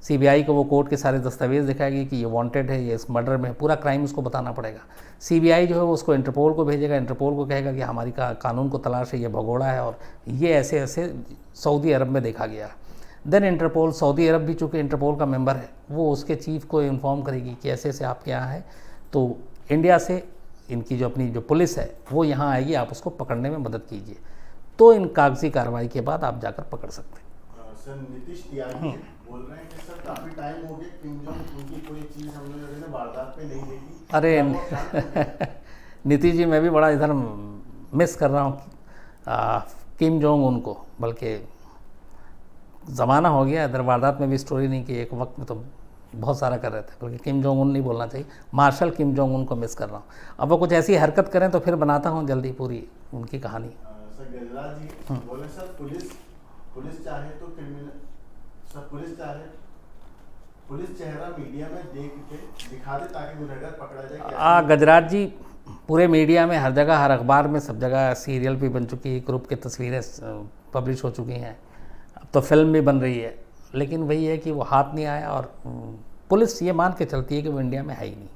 सीबीआई को वो कोर्ट के सारे दस्तावेज दिखाएगी कि ये वांटेड है, ये इस मर्डर में पूरा क्राइम उसको बताना पड़ेगा। सीबीआई जो है वो उसको इंटरपोल को भेजेगा, इंटरपोल को कहेगा कि हमारी कानून को तलाश है, ये भगोड़ा है और ये ऐसे ऐसे सऊदी अरब में देखा गया। देन इंटरपोल, सऊदी अरब भी चूँकि इंटरपोल का मेंबर है, वो उसके चीफ को इन्फॉर्म करेगी कि ऐसे ऐसे आपके यहाँ है, तो इंडिया से इनकी जो अपनी जो पुलिस है वो यहाँ आएगी, आप उसको पकड़ने में मदद कीजिए। तो इन कागजी कार्रवाई के बाद आप जाकर पकड़ सकते हैं। सर नीतीश त्यागी बोल रहे हैं कि सर काफी टाइम हो गया किम जोंग उनकी कोई चीज हम लोगों ने वारदात पे नहीं देखी। अरे नीतीश जी, मैं भी बड़ा इधर मिस कर रहा हूँ किम जोंग उनको, बल्कि ज़माना हो गया इधर वारदात में भी स्टोरी नहीं की, एक वक्त में तो बहुत सारा कर रहे थे, बल्कि किम जोंग उन नहीं बोलना चाहिए, मार्शल किम जोंग उनको मिस कर रहा हूँ। अब वो कुछ ऐसी हरकत करें तो फिर बनाता हूँ जल्दी पूरी उनकी कहानी। सर गजराज जी बोले सर पुलिस चाहे तो क्रिमिनल, सर पुलिस चेहरा मीडिया में दिखा दे ताकि गुनहगार पकड़ा जाए। गजराज जी, पूरे मीडिया में हर जगह, हर अखबार में, सब जगह सीरियल भी बन चुकी है, ग्रुप की तस्वीरें पब्लिश हो चुकी हैं, अब तो फिल्म भी बन रही है, लेकिन वही है कि वो हाथ नहीं आया और पुलिस ये मान के चलती है कि वो इंडिया में है ही नहीं।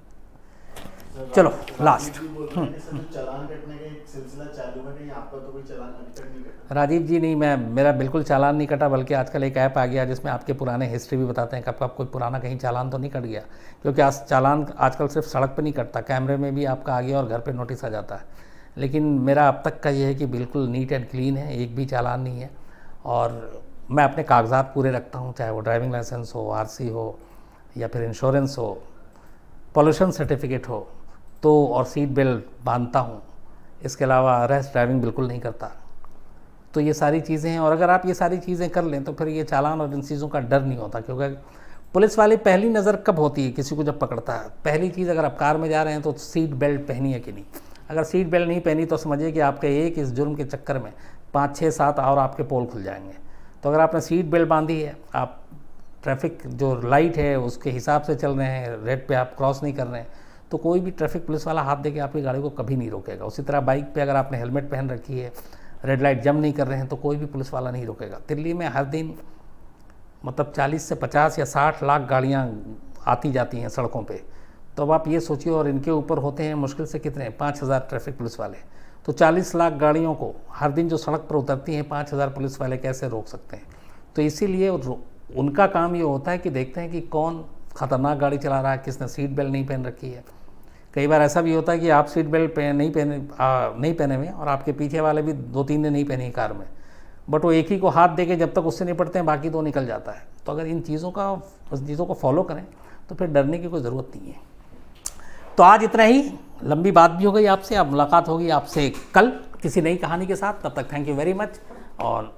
चलो लास्ट, चालान कटने का एक सिलसिला चालू है, कहीं आपका तो कोई चालान अभी तक नहीं कटा? राजीव जी नहीं, मेरा बिल्कुल चालान नहीं कटा, बल्कि आजकल एक ऐप आ गया जिसमें आपके पुराने हिस्ट्री भी बताते हैं कि आपका कोई पुराना कहीं चालान तो नहीं कट गया, क्योंकि आज चालान आजकल सिर्फ सड़क पर नहीं कटता, कैमरे में भी आपका आ गया और घर पर नोटिस आ जाता है। लेकिन मेरा अब तक का ये है कि बिल्कुल नीट एंड क्लीन है, एक भी चालान नहीं है, और मैं अपने कागजात पूरे रखता हूँ, चाहे वो ड्राइविंग लाइसेंस हो, आरसी हो, या फिर इंश्योरेंस हो, पॉल्यूशन सर्टिफिकेट हो, तो और सीट बेल्ट बांधता हूँ। इसके अलावा रैश ड्राइविंग बिल्कुल नहीं करता। तो ये सारी चीज़ें हैं, और अगर आप ये सारी चीज़ें कर लें तो फिर ये चालान और इन चीज़ों का डर नहीं होता, क्योंकि पुलिस वाली पहली नज़र कब होती है किसी को जब पकड़ता है? पहली चीज़, अगर आप कार में जा रहे हैं तो सीट बेल्ट पहनी है कि नहीं। अगर सीट बेल्ट नहीं पहनी तो समझिए कि आपके एक इस जुर्म के चक्कर में 5, 6, 7 और आपके पोल खुल जाएंगे। तो अगर आपने सीट बेल्ट बांधी है, आप ट्रैफिक जो लाइट है उसके हिसाब से चल रहे हैं, रेड पे आप क्रॉस नहीं कर रहे हैं, तो कोई भी ट्रैफिक पुलिस वाला हाथ दे के आपकी गाड़ी को कभी नहीं रोकेगा। उसी तरह बाइक पे अगर आपने हेलमेट पहन रखी है, रेड लाइट जंप नहीं कर रहे हैं, तो कोई भी पुलिस वाला नहीं रोकेगा। दिल्ली में हर दिन मतलब 40 से 50 या 60 लाख गाड़ियाँ आती जाती हैं सड़कों पे, तो अब आप ये सोचिए, और इनके ऊपर होते हैं मुश्किल से कितने 5000 ट्रैफिक पुलिस वाले, तो 40 लाख गाड़ियों को हर दिन जो सड़क पर उतरती हैं 5000 पुलिस वाले कैसे रोक सकते हैं? तो इसीलिए उनका काम ये होता है कि देखते हैं कि कौन ख़तरनाक गाड़ी चला रहा है, किसने सीट बेल्ट नहीं पहन रखी है। कई बार ऐसा भी होता है कि आप सीट बेल्ट नहीं पहने हुए और आपके पीछे वाले भी 2-3 ने नहीं पहनी कार में, बट वो एक ही को हाथ देके जब तक उससे निपटते हैं बाकी 2 निकल जाता है। तो अगर इन चीज़ों को फॉलो करें तो फिर डरने की कोई ज़रूरत नहीं है। तो आज इतना ही, लंबी बात भी हो गई आपसे, अब मुलाकात होगी आपसे कल किसी नई कहानी के साथ। तब तक थैंक यू वेरी मच, और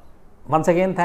वंस अगेन थैंक